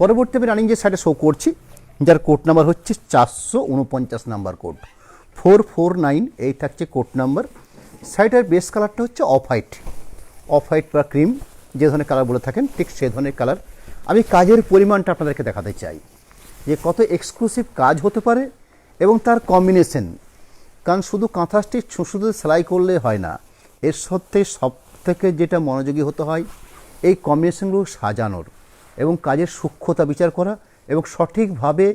পরবর্তী আমি রানিং যে শাড়িটা শো করছি, যার কোড নাম্বার হচ্ছে 449 নাম্বার কোড, 449 এই থাকছে কোড নাম্বার। শাড়িটার বেস কালারটা হচ্ছে অফ হোয়াইট, অফ হোয়াইট বা ক্রিম যে ধরনের কালার বলে থাকেন ঠিক সে ধরনের কালার। আমি কাজের পরিমাণটা আপনাদেরকে দেখাতে চাই যে কত এক্সক্লুসিভ কাজ হতে পারে এবং তার কম্বিনেশন। কারণ শুধু কাঁথা স্টিচ শুধু সেলাই করলে হয় না, এর সাথে সব থেকে যেটা মনোযোগী হতে হয় এই কম্বিনেশনগুলো সাজানোর এবং কাজের সূক্ষ্মতা বিচার করা এবং সঠিকভাবে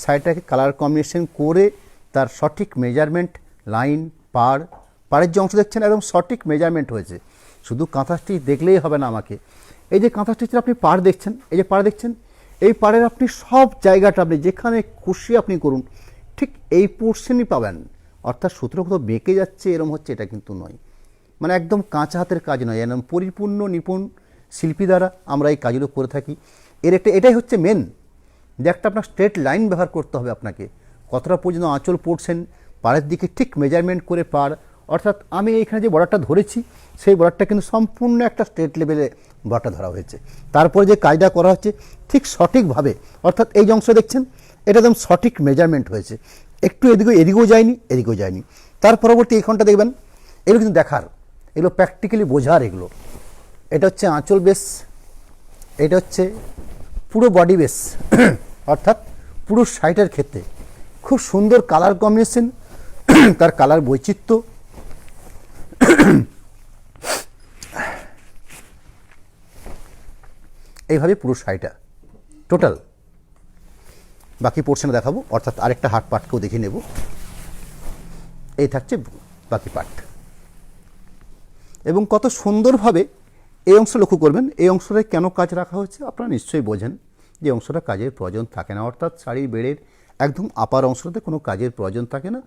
শাড়িটাকে কালার কম্বিনেশন করে তার সঠিক মেজারমেন্ট, লাইন, পাড়ের যে অংশ দেখছেন একদম সঠিক মেজারমেন্ট হয়েছে। শুধু কাঁথা স্টিচ দেখলেই হবে না আমাকে, এই যে কাঁথা স্টিচের আপনি পাড় দেখছেন, এই যে পাড় দেখছেন, এই পাড়ের আপনি সব জায়গাটা আপনি যেখানে খুশি আপনি করুন ঠিক এই পোর্শনই পাবেন, অর্থাৎ সূত্র কোথাও বেঁকে যাচ্ছে এরম হচ্ছে এটা কিন্তু নয়, মানে একদম কাঁচা হাতের কাজ নয়, একদম পরিপূর্ণ নিপুণ শিল্পী দ্বারা আমরা এই কাজগুলো করে থাকি। এটাই হচ্ছে মেন, যে একটা আপনার স্ট্রেট লাইন ব্যবহার করতে হবে আপনাকে, কতটা পর্যন্ত আঁচল পড়ছেন পাড়ের দিকে ঠিক মেজারমেন্ট করে পাড়, অর্থাৎ আমি এইখানে যে বর্ডারটা ধরেছি সেই বর্ডারটা কিন্তু সম্পূর্ণ একটা স্ট্রেট লেভেলে বর্ডারটা ধরা হয়েছে। তারপরে যে কাজটা করা হচ্ছে ঠিক সঠিকভাবে, অর্থাৎ এই যে অংশ দেখছেন এটা একদম সঠিক মেজারমেন্ট হয়েছে, একটু এদিকেও যায়নি এদিকেও যায়নি। তার পরবর্তী এইখানটা দেখবেন, এগুলো কিন্তু দেখার, এগুলো প্র্যাকটিক্যালি বোঝার, এগুলো এটা হচ্ছে আঁচল বেস, এটা হচ্ছে পুরো বডি বেস অর্থাৎ পুরো শাড়িটার ক্ষেত্রে খুব সুন্দর কালার কম্বিনেশন, তার কালার বৈচিত্র্য, এইভাবে পুরো শাড়িটা টোটাল। বাকি পোর্শনে দেখাবো, অর্থাৎ আরেকটা হাত পার্টকেও দেখে নেব। এই থাকছে বাকি পার্ট এবং কত সুন্দরভাবে এই অংশ লক্ষ্য করবেন। এই অংশটায় কেন কাজ রাখা হয়েছে আপনারা নিশ্চয়ই বোঝেন, যে অংশটা কাজের প্রয়োজন থাকে না, অর্থাৎ শাড়ির বেড়ের একদম আপার অংশটাতে কোনো কাজের প্রয়োজন থাকে না,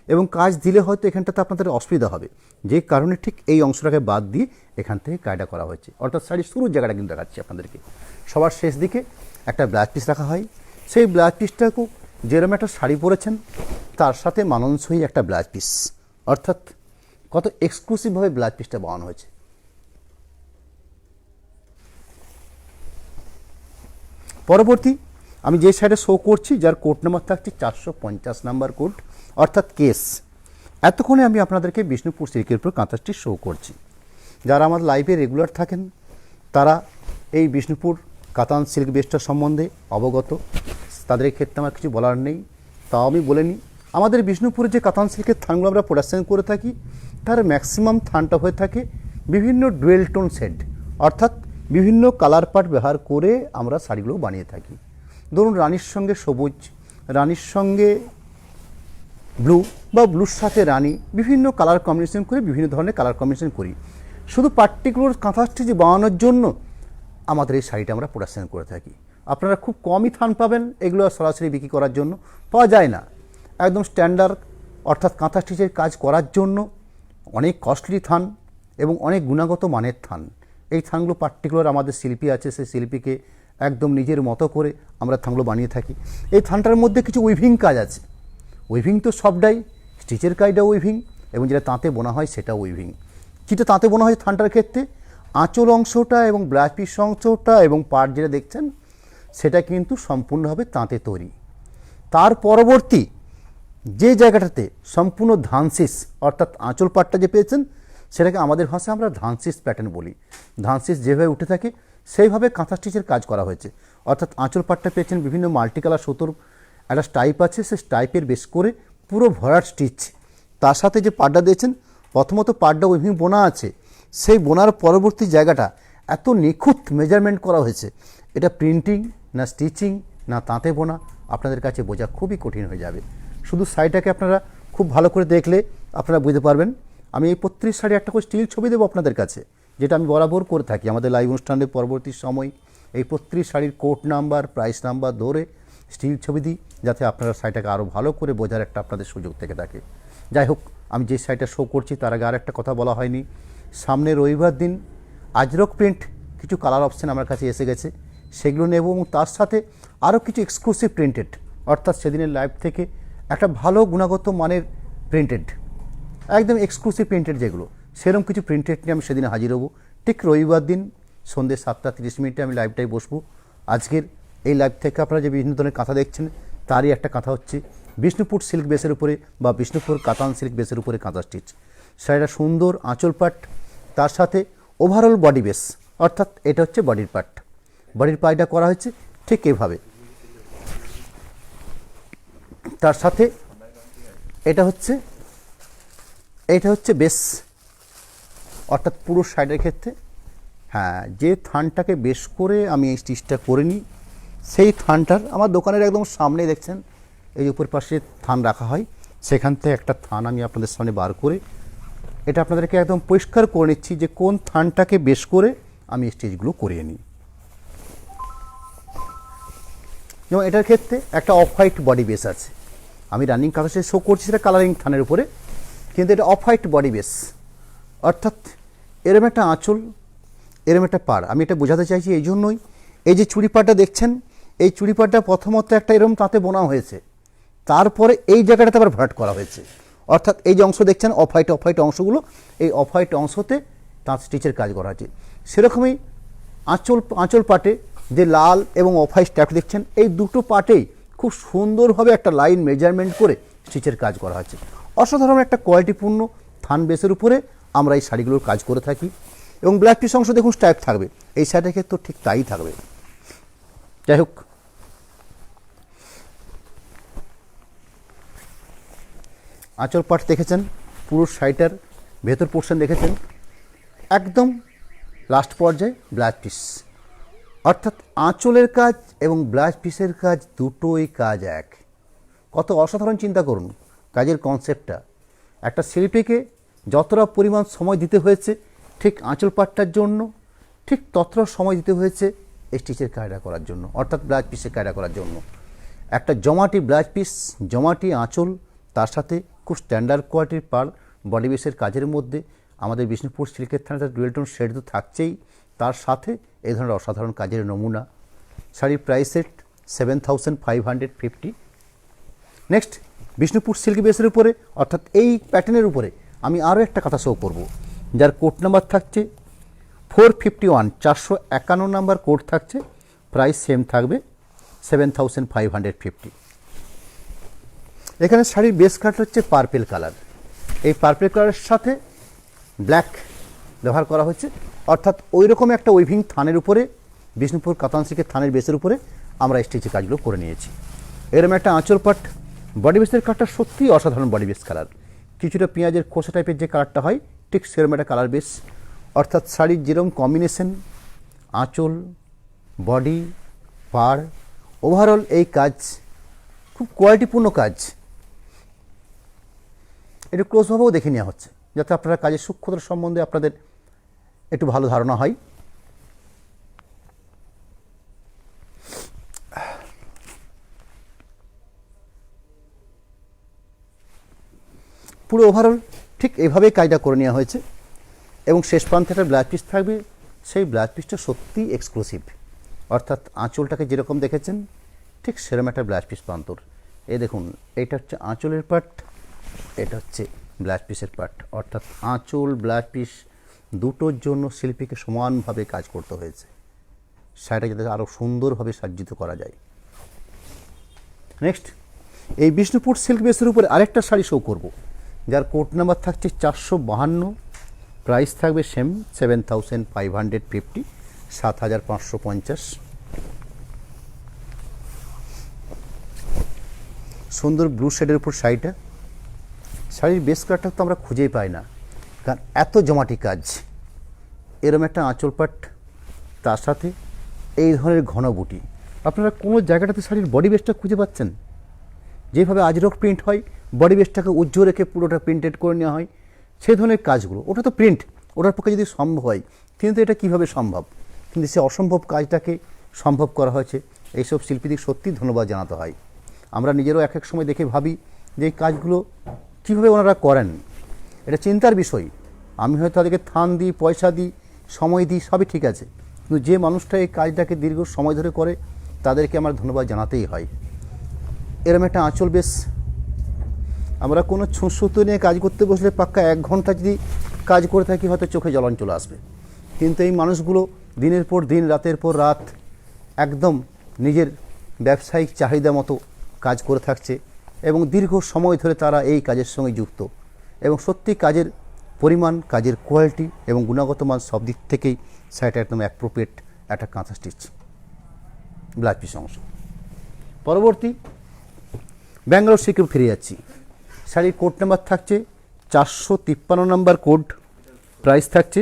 এবং কাজ দিলে হয়তো এখানটাতে আপনাদের অসুবিধা হবে, যে কারণে ঠিক এই অংশটাকে বাদ দিয়ে এখান থেকে কাজটা করা হয়েছে। অর্থাৎ শাড়ির শুরুর জায়গাটা কিন্তু দেখাচ্ছি আপনাদেরকে, সবার শেষ দিকে একটা ব্লাউজ পিস রাখা হয়, সেই ব্লাউজ পিসটাকেও যেরকম একটা শাড়ি পরেছেন তার সাথে মানানসই একটা ব্লাউজ পিস, অর্থাৎ কত এক্সক্লুসিভভাবে ব্লাউজ পিসটা বানানো হয়েছে। পরবর্তী আমি যে শাড়িটা শো করছি যার কোড নাম্বার থাকছে 450 নাম্বার কোড, অর্থাৎ কেস। এতক্ষণে আমি আপনাদেরকে বিষ্ণুপুর সিল্কের উপর কাঁথা স্টিচ শো করছি। যারা আমার লাইভে রেগুলার থাকেন তারা এই বিষ্ণুপুর কাতান সিল্ক বেসটার সম্বন্ধে অবগত, তাদের ক্ষেত্রে আমার কিছু বলার নেই। তাও আমি বলে নিই, আমাদের বিষ্ণুপুরে যে কাতান সিল্কের থানগুলো আমরা প্রোডাকশন করে থাকি তার ম্যাক্সিমাম থানটা হয়ে থাকে বিভিন্ন ডুয়েল টোন শেড, অর্থাৎ বিভিন্ন কালার পার্ট ব্যবহার করে আমরা শাড়িগুলো বানিয়ে থাকি। ধরুন রানীর সঙ্গে সবুজ, রানীর সঙ্গে ব্লু বা ব্লুর সাথে রানী, বিভিন্ন কালার কম্বিনেশন করে বিভিন্ন ধরনের কালার কম্বিনেশন করি শুধু পার্টিকুলার কাঁথা স্টিচ বানানোর জন্য আমাদের এই শাড়িটা আমরা প্রোডাকশন করে থাকি। আপনারা খুব কমই থান পাবেন, এগুলো সরাসরি বিক্রি করার জন্য পাওয়া যায় না। একদম স্ট্যান্ডার্ড অর্থাৎ কাঁথা স্টিচের কাজ করার জন্য অনেক কস্টলি থান এবং অনেক গুণগত মানের থান। এই থানগুলো পার্টিকুলার আমাদের শিল্পী আছে, সেই শিল্পীকে একদম নিজের মতো করে আমরা থানগুলো বানিয়ে থাকি। এই থানটার মধ্যে কিছু উইভিং কাজ আছে, উইভিং তো সবটাই, স্টিচের কাজটাও উইভিং এবং যেটা তাঁতে বোনা হয় সেটাও উইভিং। যেটা তাঁতে বোনা হয় থানটার ক্ষেত্রে আঁচল অংশটা এবং ব্লাউজ পিস অংশটা এবং পাড় যেটা দেখছেন সেটা কিন্তু সম্পূর্ণভাবে তাঁতে তৈরি। তার পরবর্তী যে জায়গাটাতে সম্পূর্ণ ধানশিস অর্থাৎ আঁচল পাটটা যে পেয়েছেন সেটাকে আমাদের ভাষায় আমরা ধানশিস প্যাটার্ন বলি। ধানশিস যেভাবে উঠে থাকে সেইভাবে কাঁথা স্টিচের কাজ করা হয়েছে। অর্থাৎ আঁচল পাটটা পেয়েছেন বিভিন্ন মাল্টিকালার সুতোর একটা স্টাইপ আছে, সেই স্টাইপের বেস করে পুরো ভরাট স্টিচ। তার সাথে যে পাড়টা দিয়েছেন প্রথমত পাড়টা ওইভাবে বোনা আছে, সেই বোনার পরবর্তী জায়গাটা এত নিখুঁত মেজারমেন্ট করা হয়েছে, এটা প্রিন্টিং না স্টিচিং না তাঁতে বোনা আপনাদের কাছে বোঝা খুবই কঠিন হয়ে যাবে। শুধু শাড়িটাকে আপনারা খুব ভালো করে দেখলে আপনারা বুঝতে পারবেন। আমি এই প্রত্যেক শাড়ি একটা করে স্টিল ছবি দেবো আপনাদের কাছে, যেটা আমি বরাবর করে থাকি আমাদের লাইভ অনুষ্ঠানের পরবর্তী সময়। এই প্রত্যেক শাড়ির কোড নাম্বার প্রাইস নাম্বার ধরে স্টিল ছবি দিই, যাতে আপনারা শাড়িটাকে আরও ভালো করে বোঝার একটা আপনাদের সুযোগ থেকে থাকে। যাই হোক, আমি যে শাড়িটা শো করছি তার আগে আর একটা কথা বলা হয়নি। সামনে রবিবার দিন আজরক প্রিন্ট কিছু কালার অপশান আমার কাছে এসে গেছে, সেগুলো নেব এবং তার সাথে আরও কিছু এক্সক্লুসিভ প্রিন্টেড, অর্থাৎ সেদিনের লাইভ থেকে একটা ভালো গুণগত মানের প্রিন্টেড, একদম এক্সক্লুসিভ প্রিন্টেড যেগুলো, সেরকম কিছু প্রিন্টেড নিয়ে আমি সেদিনে হাজির হব। ঠিক রবিবার দিন সন্ধ্যে 7:30 আমি লাইভটাই বসবো। আজকের এই লাইভ থেকে আপনারা যে বিভিন্ন ধরনের কাঁথা দেখছেন তারই একটা কাঁথা হচ্ছে বিষ্ণুপুর সিল্ক বেসের উপরে বা বিষ্ণুপুর কাতান সিল্ক বেসের উপরে কাঁথা স্টিচ। শাড়িটা সুন্দর আঁচল পাট, তার সাথে ওভারঅল বডি বেস, অর্থাৎ এটা হচ্ছে বডির পার্ট। বডির পাইটা করা হয়েছে ঠিক এভাবে। তার সাথে এটা হচ্ছে বেস, অর্থাৎ পুরো সাইডের ক্ষেত্রে হ্যাঁ যে থানটাকে বেশ করে আমি এই স্টিচটা করে নিই, সেই থানটার আমার দোকানের একদম সামনে দেখছেন এই উপর পাশে থান রাখা হয়, সেখান থেকে একটা থান আমি আপনাদের সামনে বার করে এটা আপনাদেরকে একদম পরিষ্কার করে নিচ্ছি যে কোন থানটাকে বেশ করে আমি স্টিচগুলো করিয়ে নিই। যেমন এটার ক্ষেত্রে একটা অফ হোয়াইট বডি বেস আছে, আমি রানিং কাগজে শো করছি সেটা কালারিং থানের উপরে, কিন্তু এটা অফ হোয়াইট বডি বেস, অর্থাৎ এরম একটা আঁচল এরম একটা পাড়। আমি এটা বোঝাতে চাইছি এই জন্যই, এই যে চুড়ি পাড়টা দেখছেন এই চুড়ি পাড়টা প্রথমত একটা এরম তাতে বোনা হয়েছে, তারপরে এই জায়গাটাতে আবার ভরাট করা হয়েছে। অর্থাৎ এই যে অংশ দেখছেন অফ হোয়াইট অংশগুলো, এই অফ হোয়াইট অংশতে তাঁত স্টিচের কাজ করা হয়েছে। সেরকমই আঁচল পাটে যে লাল এবং অফ হোয়াইট স্ট্যাপ দেখছেন এই দুটো পাটেই খুব সুন্দরভাবে একটা লাইন মেজারমেন্ট করে স্টিচের কাজ করা হয়েছে। অসাধারণ একটা কোয়ালিটিপূর্ণ থান বেসের উপরে আমরা এই শাড়িগুলোর কাজ করে থাকি। এবং ব্ল্যাক পিস অংশ দেখুন স্ট্যাপ থাকবে, এই শাড়ির ক্ষেত্রে ঠিক তাই থাকবে। যাই হোক, আঁচল পাট দেখেছেন, পুরো শাড়িটার ভেতর পোর্শন দেখেছেন, একদম লাস্ট পর্যায়ে ব্লাউজ পিস, অর্থাৎ আঁচলের কাজ এবং ব্লাউজ পিসের কাজ দুটোই কাজ এক। কত অসাধারণ চিন্তা করুন কাজের কনসেপ্টটা। একটা শিল্পীকে যতটা পরিমাণ সময় দিতে হয়েছে ঠিক আঁচল পাটটার জন্য, ঠিক ততটা সময় দিতে হয়েছে স্টিচের কায়দা করার জন্য, অর্থাৎ ব্লাউজ পিসের কায়দা করার জন্য। একটা জমাটি ব্লাউজ পিস, জমাটি আঁচল, তার সাথে খুব স্ট্যান্ডার্ড কোয়ালিটির পার বডি বেসের কাজের মধ্যে আমাদের বিষ্ণুপুর সিল্কের থানাটা ডুয়েল টোন শেড তো থাকছেই, তার সাথে এই ধরনের অসাধারণ কাজের নমুনা। শাড়ির price set 7550। Next Bishnupur silk বেসের উপরে অর্থাৎ এই প্যাটার্নের উপরে আমি আরও একটা কথা শো করব, যার কোড নাম্বার থাকছে 451, 451 নাম্বার কোড থাকছে, প্রাইস সেম থাকবে 7550। এখানে শাড়ির বেস কালার হচ্ছে পার্পেল কালার, এই পার্পেল কালারের সাথে ব্ল্যাক ব্যবহার করা হয়েছে, অর্থাৎ ওই রকম একটা উইভিং থানের উপরে বিষ্ণুপুর কাতান সিল্কের থানের বেসের উপরে আমরা স্টিচের কাজগুলো করে নিয়েছি। এরকম একটা আঁচল পাট বডি বেসের কালারটা সত্যিই অসাধারণ বডি বেস কালার, কিছুটা পেঁয়াজের খোসা টাইপের যে কালারটা হয় ঠিক সেরকম একটা কালার বেস, অর্থাৎ শাড়ির যেরকম কম্বিনেশন আঁচল বডি পাড় ওভারঅল এই কাজ খুব কোয়ালিটিপূর্ণ কাজ। একটু ক্লোজভাবেও দেখে নেওয়া হচ্ছে যাতে আপনারা কাজের সূক্ষ্মতার সম্বন্ধে আপনাদের একটু ভালো ধারণা হয়। পুরো ওভারঅল ঠিক এইভাবেই কাজটা করে নেওয়া হয়েছে এবং শেষ প্রান্তে একটা ব্লাউজ পিস থাকবে, সেই ব্লাউজ পিসটা সত্যিই এক্সক্লুসিভ, অর্থাৎ আঁচলটাকে যেরকম দেখেছেন ঠিক সেরকম একটা ব্লাউজ পিস প্রান্তর। এই দেখুন এটা হচ্ছে আঁচলের পার্ট, এটা হচ্ছে ব্লাউজ পিসের পার্ট, অর্থাৎ আঁচল ব্লাউজ পিস দুটোর জন্য শিল্পীকে সমানভাবে কাজ করতে হয়েছে, শাড়িটা যাতে আরও সুন্দরভাবে সজ্জিত করা যায়। নেক্সট, এই বিষ্ণুপুর সিল্ক বেসের উপরে আরেকটা শাড়ি শো করব, যার কোড নাম্বার থাকছে 452, প্রাইস থাকবে সেম 7550, 7550। সুন্দর ব্লু শেডের উপর শাড়িটা। শাড়ির বেস কালারটা তো আমরা খুঁজেই পাই না, কারণ এত জমাটি কাজ। এরম একটা আঁচল পাট, তার সাথে এই ধরনের ঘন বুটি। আপনারা কোনো জায়গাটাতে শাড়ির বডি বেসটা খুঁজে পাচ্ছেন? যেভাবে আজরক প্রিন্ট হয়, বডি বেসটাকে উজ্জ্বল রেখে পুরোটা প্রিন্টেড করে নেওয়া হয়, সেই ধরনের কাজগুলো। ওটা তো প্রিন্ট, ওটার পক্ষে যদি সম্ভব হয়, কিন্তু এটা কিভাবে সম্ভব? কিন্তু সে অসম্ভব কাজটাকে সম্ভব করা হয়েছে। এইসব শিল্পীদের সত্যি ধন্যবাদ জানাতে হয়। আমরা নিজেরও এক এক সময় দেখে ভাবি যে এই কাজগুলো কীভাবে ওনারা করেন, এটা চিন্তার বিষয়। আমি হয়তো তাদেরকে থান দিই, পয়সা দিই, সময় দিই, সবই ঠিক আছে, কিন্তু যে মানুষটা এই কাজটাকে দীর্ঘ সময় ধরে করে, তাদেরকে আমার ধন্যবাদ জানাতেই হয়। এরম একটা আঁচল বেশ। আমরা কোনো ছুঁচসুতো নিয়ে কাজ করতে বসলে পাক্কা 1 ঘন্টা যদি কাজ করে থাকি, হয়তো চোখে জলন চলে আসবে। কিন্তু এই মানুষগুলো দিনের পর দিন, রাতের পর রাত একদম নিজের ব্যবসায়িক চাহিদা মতো কাজ করে থাকছে, এবং দীর্ঘ সময় ধরে তারা এই কাজের সঙ্গে যুক্ত। এবং সত্যি কাজের পরিমাণ, কাজের কোয়ালিটি এবং গুণগত মান সব দিক থেকেই শাড়িটা একদম অ্যাপ্রোপ্রিয়েট একটা কাঁথা স্টিচ ব্লাউজ পিস অংশ। পরবর্তী ব্যাঙ্গালোর সিল্কে ফিরে যাচ্ছি। শাড়ির কোড নাম্বার থাকছে 453 নাম্বার কোড, প্রাইস থাকছে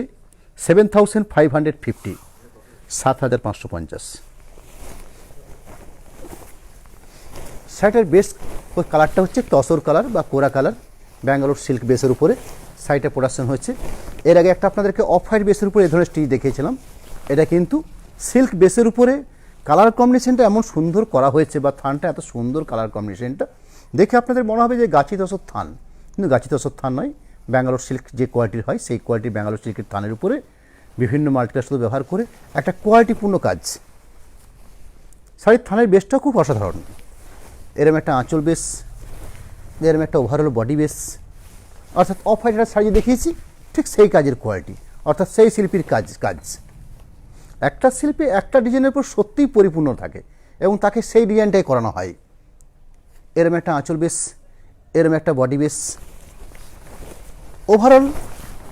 7550, 7550। শাড়িটার বেস কালারটা হচ্ছে তসর কালার বা কোরা কালার, ব্যাঙ্গালোর সিল্ক বেসের উপরে শাড়িটা প্রোডাকশন হচ্ছে। এর আগে একটা আপনাদেরকে অফ হোয়াইট বেসের উপরে এই ধরনের স্টিচ দেখিয়েছিলাম। এটা কিন্তু সিল্ক বেসের উপরে কালার কম্বিনেশনটা এমন সুন্দর করা হয়েছে, বা থানটা এত সুন্দর কালার কম্বিনেশনটা দেখে আপনাদের মনে হবে যে গাছি তসর থান, কিন্তু গাছি তসর থান নয়। ব্যাঙ্গালোর সিল্ক যে কোয়ালিটির হয়, সেই কোয়ালিটির ব্যাঙ্গালোর সিল্কের থানের উপরে বিভিন্ন মাল্টিপ্লাস শুধু ব্যবহার করে একটা কোয়ালিটিপূর্ণ কাজ। শাড়ির থানের বেসটাও খুব অসাধারণ। এরম একটা আঁচল বেস, এরম একটা ওভারঅল বডি বেস, অর্থাৎ অফ হোয়াইট একটা শাড়ি দেখিয়েছি, ঠিক সেই কাজের কোয়ালিটি, অর্থাৎ সেই শিল্পীর কাজ। একটা শিল্পী একটা ডিজাইনের উপর সত্যিই পরিপূর্ণ থাকে, এবং তাকে সেই ডিজাইনটাই করানো হয়। এরম একটা আঁচল বেস, এরম একটা বডি বেস, ওভারঅল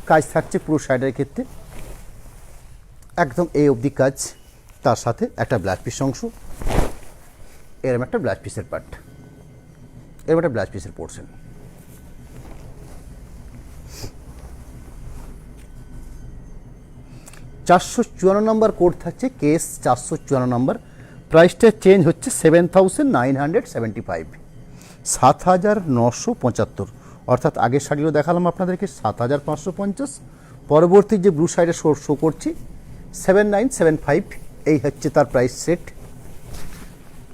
কাজ থাকছে পুরো শাড়িটার ক্ষেত্রে একদম এই অবধি কাজ। তার সাথে একটা ব্লাউজ পিস অংশ, এরম একটা ব্লাউজ পিসের পার্ট, এরম একটা ব্লাউজ পিসের পোর্শন। $454 নম্বর কোড থাকছে, কেস 454 নম্বর, প্রাইসটা চেঞ্জ হচ্ছে 7975, 7975। অর্থাৎ আগের শাড়িও দেখালাম আপনাদেরকে 7550, পরবর্তী যে ব্লু শাড়িটা শো করছি 7975, এই হচ্ছে তার প্রাইস সেট।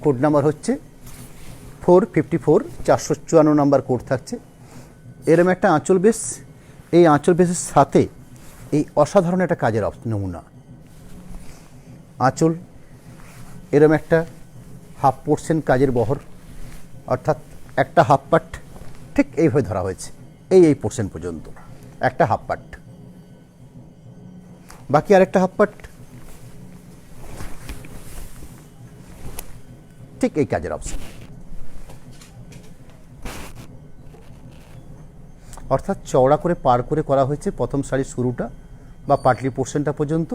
কোড নাম্বার হচ্ছে 454, 454 নম্বর কোড থাকছে। এরম একটা আঁচল বেস, এই আঁচল বেসের সাথে এই অসাধারণ একটা কাজের নমুনা আঁচল। এরম একটা হাফ পোর্শন কাজের বহর, অর্থাৎ একটা হাফ পাট ঠিক এইভাবে ধরা হয়েছে, এই পোর্শন পর্যন্ত একটা হাফ পাট, বাকি আরেকটা হাফ পাট ঠিক এই কাজের অপশন। অর্থাৎ চওড়া করে পার করে করা হয়েছে প্রথম শাড়ির শুরুটা বা পাটলি পোর্শনটা পর্যন্ত।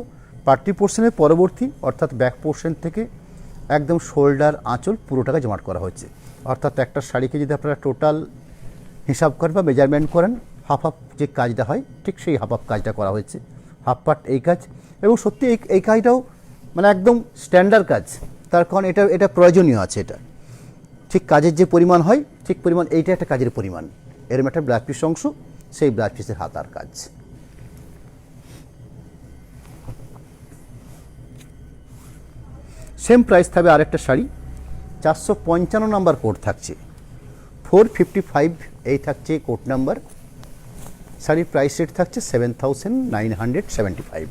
পাটলি পোর্শনের পরবর্তী অর্থাৎ ব্যাক পোর্শন থেকে একদম শোল্ডার আঁচল পুরোটাকে জমাট করা হয়েছে। অর্থাৎ একটা শাড়িকে যদি আপনারা টোটাল হিসাব করেন বা মেজারমেন্ট করেন, হাফ হাফ যে কাজটা হয় ঠিক সেই হাফ হাফ কাজটা করা হয়েছে, হাফ পাট এই কাজ। এবং সত্যি এই কাজটাও মানে একদম স্ট্যান্ডার্ড কাজ, তার কারণ এটা প্রয়োজনীয় আছে। এটা ঠিক কাজের যে পরিমাণ হয় ঠিক পরিমাণ এইটা একটা কাজের পরিমাণ। এরম একটা ব্লাউজ পিস অংশ, সেই ব্লাউজ পিসের হাতার কাজ। সেম প্রাইস থাকবে আরেকটা শাড়ি, 455 নাম্বার কোড থাকছে, 455 এই থাকছে কোড নাম্বার। শাড়ির প্রাইস রেট থাকছে 7975,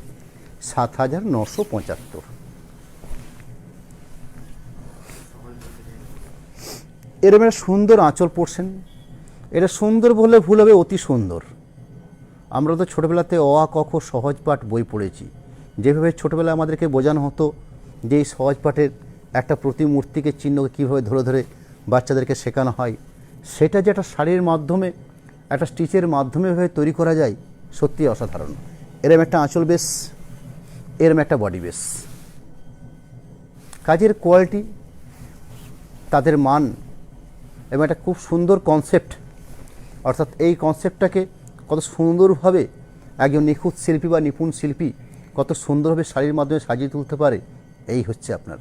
7975। এরম একটা সুন্দর আঁচল পোর্শন, এটা সুন্দর বললে ভুল হবে, অতি সুন্দর। আমরা তো ছোটোবেলাতে অ আ ক খ সহজ পাঠ বই পড়েছি, যেভাবে ছোটোবেলায় আমাদেরকে বোঝানো হতো যে এই সহজ পাঠের একটা প্রতিমূর্তিকে চিহ্নকে কীভাবে ধরে ধরে বাচ্চাদেরকে শেখানো হয়, সেটা যে একটা শাড়ির মাধ্যমে একটা স্টিচের মাধ্যমে ভাবে তৈরি করা যায়, সত্যি অসাধারণ। এরম একটা আঁচল বেস, এরম একটা বডি বেস, কাজের কোয়ালিটি, তাদের মান এবং একটা খুব সুন্দর কনসেপ্ট, অর্থাৎ এই কনসেপ্টটাকে কত সুন্দরভাবে একজন নিখুঁত শিল্পী বা নিপুণ শিল্পী কত সুন্দরভাবে শাড়ির মাধ্যমে সাজিয়ে তুলতে পারে, এই হচ্ছে আপনার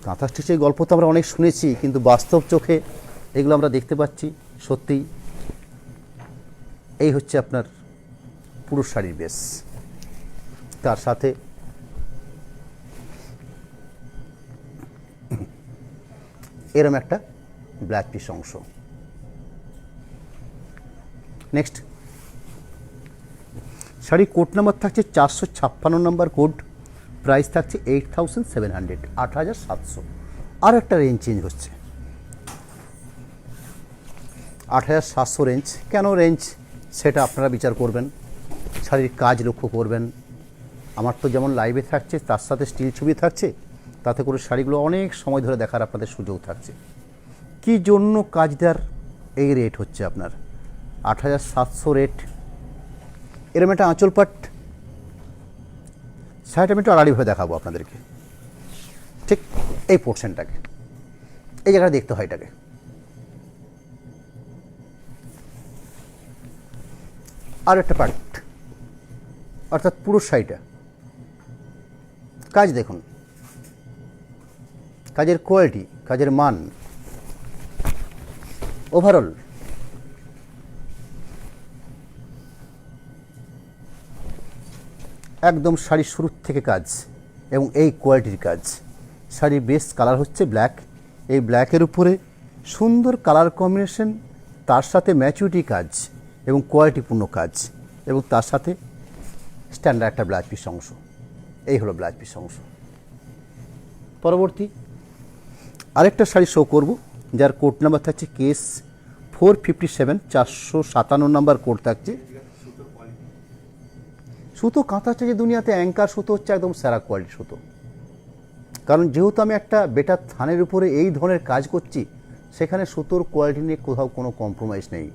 কাঁথা স্টিচের গল্প। তো আমরা অনেক শুনেছি, কিন্তু বাস্তব চোখে এগুলো আমরা দেখতে পাচ্ছি। সত্যিই এই হচ্ছে আপনার পুরো শাড়ির বেস। তার সাথে এরম একটা ব্ল্যাক পিস অংশ। নেক্সট, শাড়ি কোড নাম্বার থাকছে 456 নাম্বার কোড, প্রাইস থাকছে 8700, 8700। আর একটা রেঞ্জ চেঞ্জ হচ্ছে, 8700 রেঞ্জ। কেন রেঞ্জ সেটা আপনারা বিচার করবেন, শাড়ির কাজ লক্ষ্য করবেন। আমার তো যেমন লাইভে থাকছে তার সাথে স্টিল ছবি থাকছে, তাতে করে শাড়িগুলো অনেক সময় ধরে দেখার আপনাদের সুযোগ থাকছে। কি জন্য কাজ দেওয়ার এই রেট হচ্ছে আপনার 8700 রেট। এরম একটা আঁচল পাট, শাড়িটা আমি একটু আড়াআড়িভাবে দেখাবো আপনাদেরকে। ঠিক এই পোর্শনটাকে, এই জায়গাটা দেখতে হয় এটাকে। আর একটা পার্ট, অর্থাৎ পুরো শাড়িটা কাজ দেখুন, কাজের কোয়ালিটি, কাজের মান, ওভারঅল একদম শাড়ির শুরুর থেকে কাজ এবং এই কোয়ালিটির কাজ। শাড়ির বেস কালার হচ্ছে ব্ল্যাক, এই ব্ল্যাকের উপরে সুন্দর কালার কম্বিনেশন, তার সাথে ম্যাচুরিটি কাজ এবং কোয়ালিটিপূর্ণ কাজ, এবং তার সাথে স্ট্যান্ডার্ড একটা ব্লাউজ পিস অংশ। এই হলো ব্লাউজ পিস অংশ। পরবর্তী আরেকটা শাড়ি শো করব, যার কোড নাম্বার থাকছে কেস 457, 457 নাম্বার কোড থাকছে। সুতো কাঁথা স্টিচের দুনিয়াতে অ্যাঙ্কার সুতো হচ্ছে একদম সেরা কোয়ালিটির সুতো, কারণ যেহেতু আমি একটা বেটার থানের উপরে এই ধরনের কাজ করছি, সেখানে সুতোর কোয়ালিটি নিয়ে কোথাও কোনো কম্প্রোমাইজ নেই,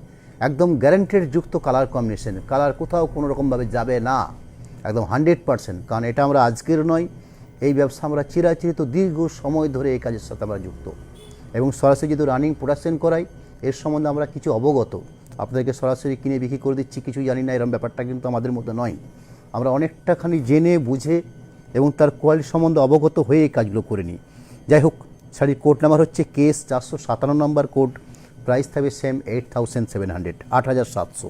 একদম গ্যারান্টেড যুক্ত কালার কম্বিনেশন, কালার কোথাও কোনো রকমভাবে যাবে না, একদম 100%। কারণ এটা আমরা আজকের নয়, এই ব্যবসা আমরা চিরাচরিত দীর্ঘ সময় ধরে এই কাজের সাথে আমরা যুক্ত, এবং সরাসরি যেহেতু রানিং প্রোডাকশন করাই, এর সম্বন্ধে আমরা কিছু অবগত। আপনাদেরকে সরাসরি কিনে বিক্রি করে দিচ্ছি, কিছু জানি না, এরকম ব্যাপারটা কিন্তু আমাদের মধ্যে নয়। আমরা অনেকটাখানি জেনে বুঝে এবং তার কোয়ালিটি সম্বন্ধে অবগত হয়ে এই কাজগুলো করে নিই। যাই হোক, শাড়ির কোড নাম্বার হচ্ছে কেস 457 নাম্বার কোড, প্রাইস থাকবে সেম 8700, 8700।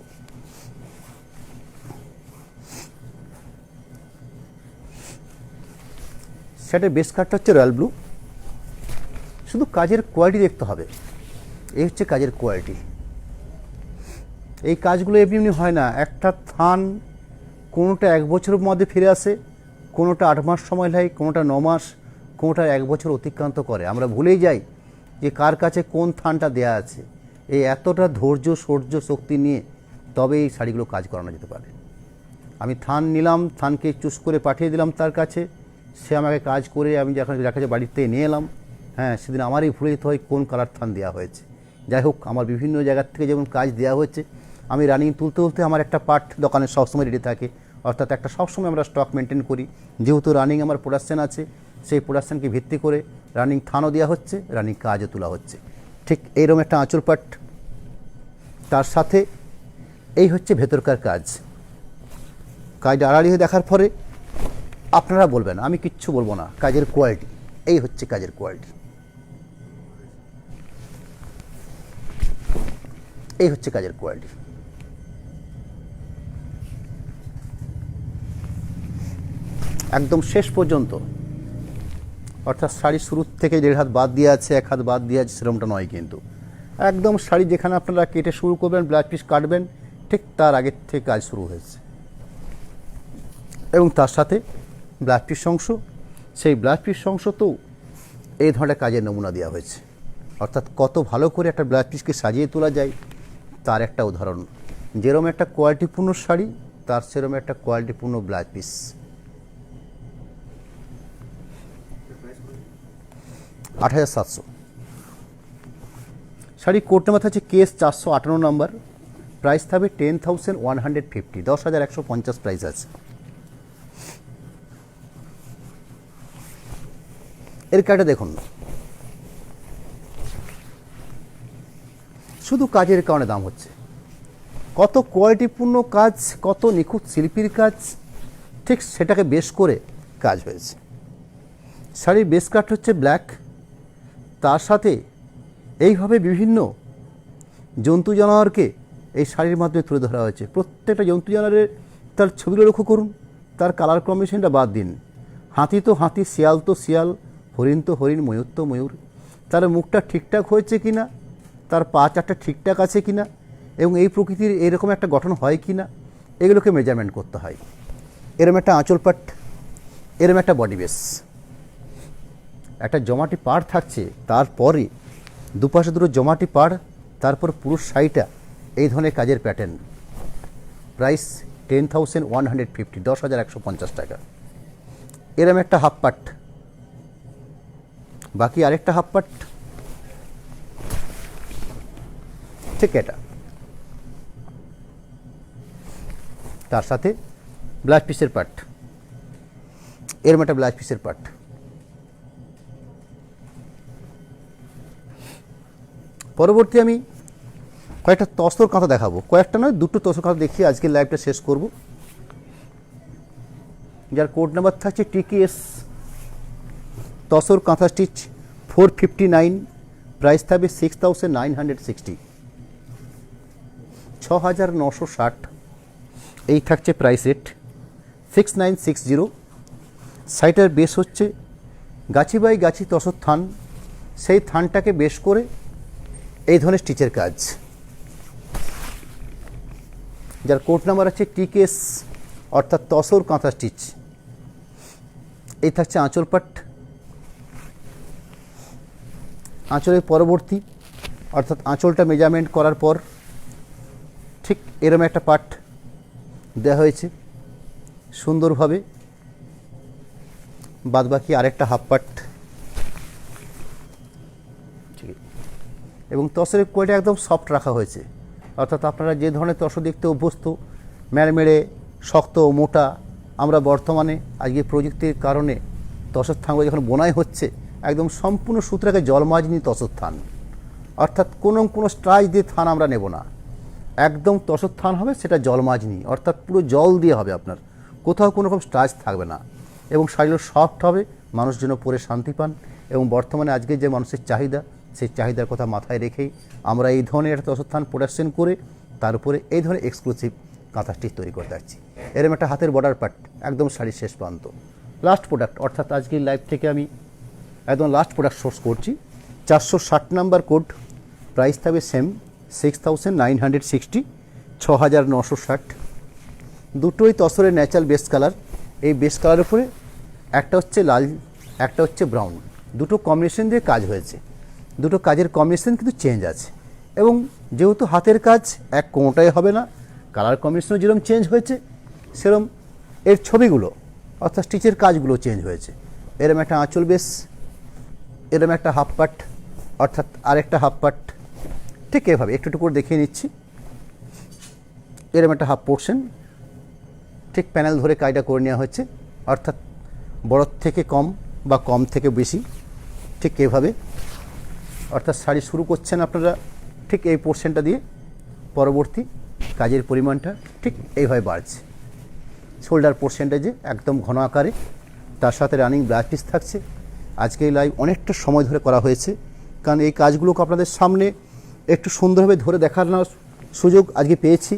শার্টের বেস কাটটা হচ্ছে রয়্যাল ব্লু। শুধু কাজের কোয়ালিটি দেখতে হবে, এই হচ্ছে কাজের কোয়ালিটি। এই কাজগুলো এমনি এমনি হয় না, একটা থান কোনোটা 1 বছরের মধ্যে ফিরে আসে, কোনোটা 8 মাস সময় লাগে, কোনোটা 9 মাস, কোনোটা 1 বছর অতিক্রান্ত করে। আমরা ভুলেই যাই যে কার কাছে কোন থানটা দেয়া আছে। এই এতটা ধৈর্য, শৌর্য, শক্তি নিয়ে তবে এই শাড়িগুলো কাজ করানো যেতে পারে। আমি থান নিলাম, থানকে চুজ করে পাঠিয়ে দিলাম তার কাছে, সে আমাকে কাজ করে আমি যখন যার কাছে বাড়িতে নিয়ে এলাম, হ্যাঁ, সেদিন আমারই ভুলে যেতে হয় কোন কালার থান দেওয়া হয়েছে। যাই হোক, আমার বিভিন্ন জায়গার থেকে যেমন কাজ দেওয়া হচ্ছে, আমি রানিং তুলতে তুলতে আমার একটা পার্ট দোকানে সবসময় রেডি থাকে, অর্থাৎ একটা সবসময় আমরা স্টক মেনটেন করি। যেহেতু রানিং আমার প্রোডাকশান আছে, সেই প্রোডাকশানকে ভিত্তি করে রানিং থানও দেওয়া হচ্ছে, রানিং কাজও তোলা হচ্ছে। ঠিক এইরকম একটা আঁচল পাট, তার সাথে এই হচ্ছে ভেতরকার কাজ। কাজটা আড়াআড়ি হয়ে দেখার পরে আপনারা বলবেন, আমি কিচ্ছু বলবো না। কাজের কোয়ালিটি, এই হচ্ছে কাজের কোয়ালিটি, এই হচ্ছে কাজের কোয়ালিটি। একদম শেষ পর্যন্ত, অর্থাৎ শাড়ি শুরুর থেকে 1.5 হাত বাদ দিয়ে আছে, 1 হাত বাদ দিয়ে আছে, সেরকমটা নয় কিন্তু। একদম শাড়ি যেখানে আপনারা কেটে শুরু করবেন, ব্লাউজ পিস কাটবেন, ঠিক তার আগের থেকে কাজ শুরু হয়েছে। এবং তার সাথে ব্লাউজ পিস অংশ, সেই ব্লাউজ পিস অংশতেও এই ধরনের কাজের নমুনা দেওয়া হয়েছে। অর্থাৎ কত ভালো করে একটা ব্লাউজ পিসকে সাজিয়ে তোলা যায় তার একটা উদাহরণ যেরকম একটা কোয়ালিটিপূর্ণ শাড়ি তার সেরকম একটা কোয়ালিটিপূর্ণ blouse piece. 8700। Sari code number থাকছে কেস 458 নাম্বার, প্রাইস থাকবে 10,150, 10,150 প্রাইস আছে। এর কাজটা দেখুন, শুধু কাজের কারণে দাম হচ্ছে। কত কোয়ালিটিপূর্ণ কাজ, কত নিখুঁত শিল্পীর কাজ, ঠিক সেটাকে বেশ করে কাজ হয়েছে। শাড়ির বেস কাট হচ্ছে ব্ল্যাক, তার সাথে এইভাবে বিভিন্ন জন্তু জানোয়ারকে এই শাড়ির মাধ্যমে তুলে ধরা হয়েছে। প্রত্যেকটা জন্তু জানোয়ারের তার ছবিগুলো লক্ষ্য করুন, তার কালার কম্বিনেশনটা বাদ দিন। হাতি তো হাতি, শিয়াল তো শিয়াল, হরিণ তো হরিণ, ময়ূর তো ময়ূর। তার মুখটা ঠিকঠাক হয়েছে কিনা, তার পা চারটা ঠিকঠাক আছে কিনা, এবং এই প্রকৃতির এরকম একটা গঠন হয় কিনা, এগুলোকে মেজারমেন্ট করতে হয়। এরম একটা আঁচল পাট, এরম একটা বডি বেস, একটা জমাটি পাড় থাকছে, তারপরে দুপাশে দুটো জমাটি পাড়, তারপর পুরো শাড়িটা এই ধরনের কাজের প্যাটার্ন। প্রাইস 10,150, 10,150 টাকা। এরম একটা হাফ পাট, বাকি আরেকটা হাফ পাট, ঠিক এটা, তার সাথে ব্লাউজ পিসের পাট, এরম একটা ব্লাউজ পিসের পাট। পরবর্তী আমি কয়েকটা তসর কাঁথা দেখাবো, কয়েকটা নয়, দুটো তসর কাঁথা দেখিয়ে আজকের লাইভটা শেষ করব। যার কোড নাম্বার থাকছে TKS। তসর কাঁথা স্টিচ 459, প্রাইস থাকবে 6,960, 6,960। এই থাকছে প্রাইস রেট 6960। সাইটার বেস হচ্ছে গাছি বাই গাছি তসর থান, সেই থানটাকে বেশ করে এই ধরনের স্টিচের কাজ। যার কোড নাম্বার আছে TKS, অর্থাৎ তসর কাঁথা স্টিচ। এই থাকছে আঁচল পাট। আঁচলের পরবর্তী, অর্থাৎ আঁচলটা মেজারমেন্ট করার পর ঠিক এরম একটা পাট দেওয়া হয়েছে সুন্দরভাবে, বাদবাকি আরেকটা হাফ পাট। ঠিক, এবং তসরের কোয়ালিটি একদম সফট রাখা হয়েছে, অর্থাৎ আপনারা যে ধরনের তসর দেখতে অভ্যস্ত, মেড়মেড়ে শক্ত মোটা, আমরা বর্তমানে আজকে প্রযুক্তির কারণে তসর থানগুলো যখন বোনাই হচ্ছে, একদম সম্পূর্ণ সুতরাকে জলমাজনি তসর থান, অর্থাৎ কোনো স্ট্রাইচ দিয়ে থান আমরা নেব না, একদম তসর থান হবে, সেটা জলমাজনি, অর্থাৎ পুরো জল দিয়ে হবে, আপনার কোথাও কোনো রকম স্ট্রাইচ থাকবে না, এবং শাড়িগুলো সফট হবে, মানুষ যেন পরে শান্তি পান। এবং বর্তমানে আজকে যে মানুষের চাহিদা, সেই চাহিদার কথা মাথায় রেখেই আমরা এই ধরনের একটা তসর থান প্রোডাকশন করে তার উপরে এই ধরনের এক্সক্লুসিভ কাঁথা স্টিচ তৈরি করতে যাচ্ছি। এরকম একটা হাতের বর্ডার পার্ট, একদম শাড়ির শেষ প্রান্ত। লাস্ট প্রোডাক্ট, অর্থাৎ আজকের লাইভ থেকে আমি একদম লাস্ট প্রোডাক্ট সোর্স করছি। 460 নাম্বার কোড, প্রাইস থাকবে সেম 6,960, 6,960। দুটোই তসরের ন্যাচারাল বেস কালার। এই বেস কালারের উপরে একটা হচ্ছে লাল, একটা হচ্ছে ব্রাউন, দুটো কম্বিনেশন দিয়ে কাজ হয়েছে। দুটো কাজের কম্বিনেশন কিন্তু চেঞ্জ আছে, এবং যেহেতু হাতের কাজ এক কোনোটাই হবে না, কালার কম্বিনেশনও যেরকম চেঞ্জ হয়েছে, সেরকম এর ছবিগুলো অর্থাৎ স্টিচের কাজগুলো চেঞ্জ হয়েছে। এরম একটা আঁচল বেস, এরম একটা হাফ পাট, অর্থাৎ আরেকটা হাফ পাট, ঠিক এভাবে একটু একটু করে দেখিয়ে নিচ্ছি। এরম একটা হাফ পোর্শন, ঠিক প্যানেল ধরে কাজটা করে নেওয়া হয়েছে, অর্থাৎ বড় থেকে কম বা কম থেকে বেশি, ঠিক এভাবে। অর্থাৎ শাড়ি শুরু করছেন আপনারা ঠিক এই পোর্শনটা দিয়ে, পরবর্তী কাজের পরিমাণটা ঠিক এইভাবে বাড়ছে। শোল্ডার পোর্শনটা যে একদম ঘন আকারে, তার সাথে রানিং ব্লাউজ পিস থাকছে। আজকে এই লাইভ অনেকটা সময় ধরে করা হয়েছে, কারণ এই কাজগুলোকে আপনাদের সামনে একটু সুন্দরভাবে ধরে দেখানোর সুযোগ আজকে পেয়েছি,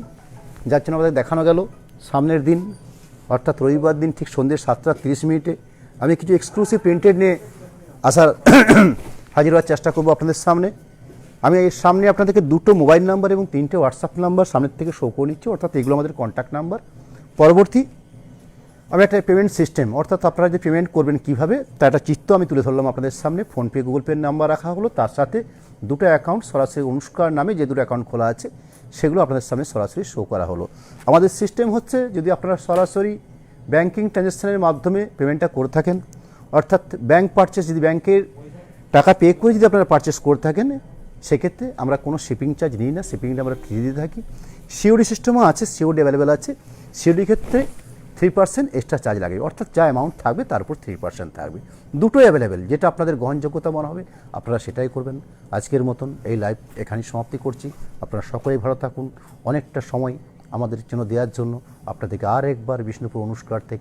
যার জন্য আমাদের দেখানো গেল। সামনের দিন অর্থাৎ রবিবার দিন ঠিক সন্ধ্যে 7:30 আমি কিছু এক্সক্লুসিভ প্রিন্টেড নিয়ে হাজির হওয়ার চেষ্টা করবো আপনাদের সামনে। আমি এর সামনে আপনাদেরকে দুটো মোবাইল নাম্বার এবং 3টে হোয়াটসঅ্যাপ নাম্বার সামনের থেকে শো করে নিচ্ছি, অর্থাৎ এগুলো আমাদের কন্ট্যাক্ট নাম্বার। পরবর্তী আমি একটা পেমেন্ট সিস্টেম, অর্থাৎ আপনারা যে পেমেন্ট করবেন কীভাবে, তার একটা চিত্র আমি তুলে ধরলাম আপনাদের সামনে। ফোনপে, গুগল পের নাম্বার রাখা হলো, তার সাথে দুটো অ্যাকাউন্ট সরাসরি অনুষ্কার নামে যে দুটো অ্যাকাউন্ট খোলা আছে সেগুলো আপনাদের সামনে সরাসরি শো করা হলো। আমাদের সিস্টেম হচ্ছে, যদি আপনারা সরাসরি ব্যাংকিং ট্রানজ্যাকশনের মাধ্যমে পেমেন্টটা করে থাকেন, অর্থাৎ ব্যাংক পারচেস, যদি ব্যাংকের টাকা পে করে যদি আপনারা পারচেস করে থাকেন, সেক্ষেত্রে আমরা কোনো শিপিং চার্জ নিই না, শিপিংটা আমরা ফ্রি দিয়ে থাকি। সিওডি সিস্টেমও আছে, সিওডি অ্যাভেলেবেল আছে। সিওডির ক্ষেত্রে 3% এক্সট্রা চার্জ লাগবে, অর্থাৎ যা অ্যামাউন্ট থাকবে তার উপর 3% থাকবে। দুটোই অ্যাভেলেবেল, যেটা আপনাদের গ্রহণযোগ্যতা মনে হবে আপনারা সেটাই করবেন। আজকের মতন এই লাইভ এখানেই সমাপ্তি করছি। আপনারা সকলেই ভালো থাকুন। অনেকটা সময় আমাদের জন্য দেওয়ার জন্য আপনাদেরকে আর একবার বিষ্ণুপুর অনুষ্কার থেকে